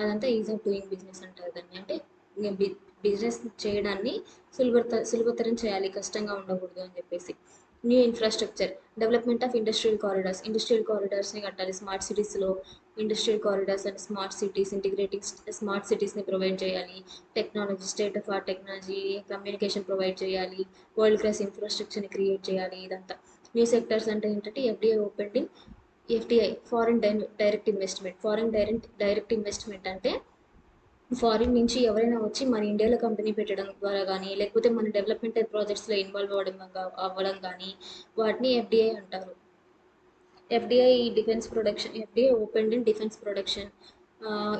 అదంతా ఈజ్ ఆఫ్ డూయింగ్ బిజినెస్ అంటారు దాన్ని. అంటే బిజినెస్ చేయడాన్ని సులభతరం చేయాలి, కష్టంగా ఉండకూడదు అని చెప్పేసి. New infrastructure, development of industrial corridors. Industrial కారిడార్స్ని కట్టాలి స్మార్ట్ సిటీస్లో. Industrial corridors and smart cities, integrating smart సిటీస్ని ప్రొవైడ్ చేయాలి. Technology, state of art technology, communication provide చేయాలి. వరల్డ్ క్లాస్ ఇన్ఫ్రాస్ట్రక్చర్ని క్రియేట్ చేయాలి. ఇదంతా. న్యూ సెక్టర్స్ అంటే ఏంటంటే FDI opening. FDI, foreign direct investment. Foreign direct investment అంటే ఫారిన్ నుంచి ఎవరైనా వచ్చి మన ఇండియాలో కంపెనీ పెట్టడం ద్వారా కానీ, లేకపోతే మన డెవలప్మెంటల్ ప్రాజెక్ట్స్లో ఇన్వాల్వ్ అవ్వడం కానీ, వాటిని ఎఫ్డిఐ అంటారు. FDI defence production, FDI open in defence production.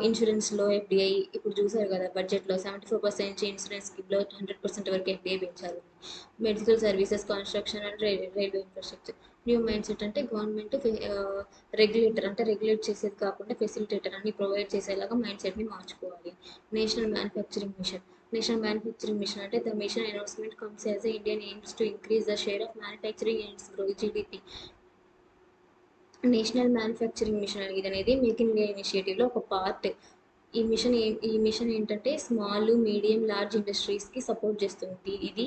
ఇన్సూరెన్స్లో ఎఫ్డిఐ ఇప్పుడు చూసారు కదా, బడ్జెట్లో 74% ఇన్సూరెన్స్కి, 100% వరకు ఎఫ్డిఐ పెంచారు. Medical services, construction and railway infrastructure. New mind set అంటే గవర్నమెంట్ రెగ్యులేటర్, అంటే రెగ్యులేట్ చేసేది కాకుండా ఫెసిలిటేటర్ అన్ని ప్రొవైడ్ చేసేలాగా మైండ్ సెట్ని మార్చుకోవాలి. National manufacturing mission. National manufacturing mission అంటే the mission announcement comes as Indian aims to increase the share of manufacturing in its GDP. National manufacturing mission ఇది అనేది మేక్ ఇన్ ఇండియా ఇనిషియేటివ్లో ఒక part. ఈ machine ఏంటంటే small, medium, large ఇండస్ట్రీస్కి support చేస్తుంది. ఇది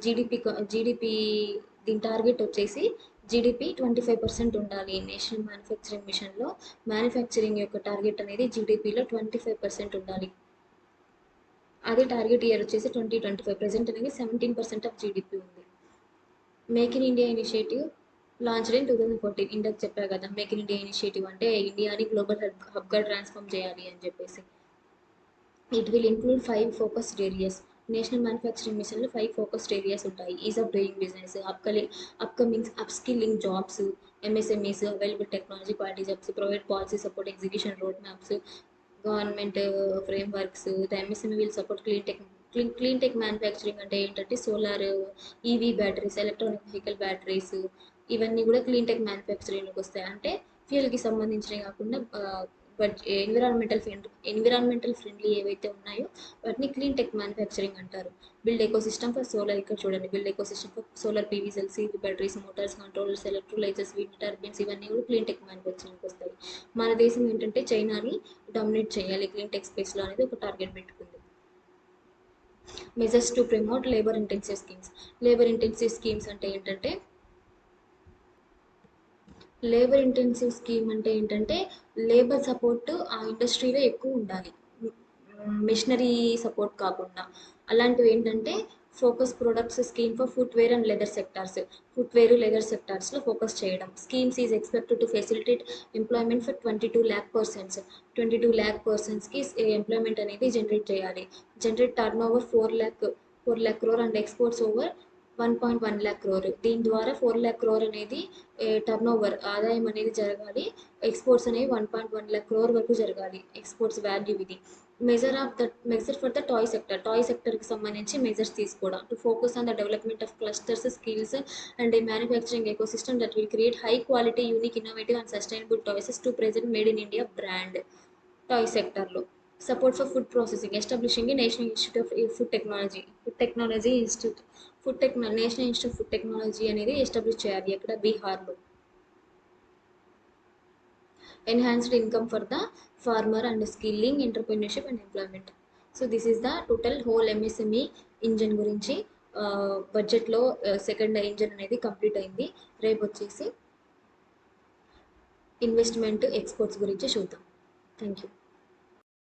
GDP దీని target వచ్చేసి జీడిపి 25% ఉండాలి. నేషనల్ మ్యానుఫ్యాక్చరింగ్ మిషన్లో మ్యానుఫ్యాక్చరింగ్ యొక్క టార్గెట్ అనేది జీడిపిలో 25% ఉండాలి. అదే టార్గెట్ ఇయర్ వచ్చేసి 2025. ప్రజెంట్ అనేది 17% ఆఫ్ జీడిపి ఉంది. Make in India initiative launched in 2014. ఇందాక చెప్పా కదా, మేక్ ఇన్ ఇండియా ఇనిషియేటివ్ అంటే ఇండియాని గ్లోబల్ హబ్గా ట్రాన్స్ఫార్మ్ చేయాలి అని చెప్పేసి. It will include 5 focused areas. National manufacturing మిషన్లో 5 ఫోకస్డ్ ఏరియాస్ ఉంటాయి. Is of doing business, upcoming upskilling jobs, MSMEs, available technology, quality jobs, provide policy support, execution road maps, government frameworks. The MSME will support clean tech manufacturing అంటే ఏంటంటే solar, EV batteries, electronic vehicle batteries, ఇవన్నీ కూడా clean tech మ్యానుఫ్యాక్చరింగ్లోకి వస్తాయి. అంటే ఫ్యూయల్కి సంబంధించినవి కాకుండా but environmental friendly ఏవైతే ఉన్నాయో వాటిని క్లీన్ టెక్ మ్యానుఫ్యాక్చరింగ్ అంటారు. Build eco system for solar. ఇక్కడ చూడండి, build eco system for solar, PV cells, EV batteries, Motors, controllers, electrolysers, wind turbines, ఇవన్నీ కూడా క్లీన్ టెక్ మ్యానుఫ్యాక్చరింగ్కి వస్తాయి. మన దేశం ఏంటంటే చైనాని డామినేట్ చేయాలి క్లీన్ టెక్ స్పేస్లో అనేది ఒక టార్గెట్ పెట్టుకుంది. Measures to promote labour intensive schemes. Labour intensive schemes అంటే ఏంటంటే లేబర్ సపోర్ట్ ఆ ఇండస్ట్రీలో ఎక్కువ ఉండాలి, మిషనరీ సపోర్ట్ కాకుండా. అలాంటివి ఏంటంటే focus products scheme for footwear and leather sectors. Leather సెక్టార్స్లో ఫోకస్ చేయడం. Schemes is expected to facilitate employment for 22 lakh persons. 22 lakh పర్సన్స్కి ఎంప్లాయ్మెంట్ అనేది జనరేట్ చేయాలి. Generate turnover 4 lakh crore and exports over 1.1 lakh crore. దీని ద్వారా 4 lakh crore అనేది turnover ఆదాయం అనేది జరగాలి. ఎక్స్పోర్ట్స్ అనేవి 1.1 lakh crore వరకు జరగాలి. ఎక్స్పోర్ట్స్ వాల్యూ ఇది. Measure for the toy sector. Toy సెక్టర్కి సంబంధించి మెజర్స్ తీసుకోవడం. To focus on the development of clusters, skills and manufacturing ecosystem that will create high quality, unique, innovative and sustainable toys to present made in India brand. Toy సెక్టర్లో support for food processing. Establishing national institute of national institute of food technology అనేది establish చేయాలి. ఎక్కడ? బీహార్లో. Enhanced income for the farmer and skilling, entrepreneurship and employment. So this is the total whole MSME engine గురించి. బడ్జెట్లో second engine అనేది complete అయింది. రేపు వచ్చేసి ఇన్వెస్ట్మెంట్, ఎక్స్పోర్ట్స్ గురించి చూద్దాం. Thank you.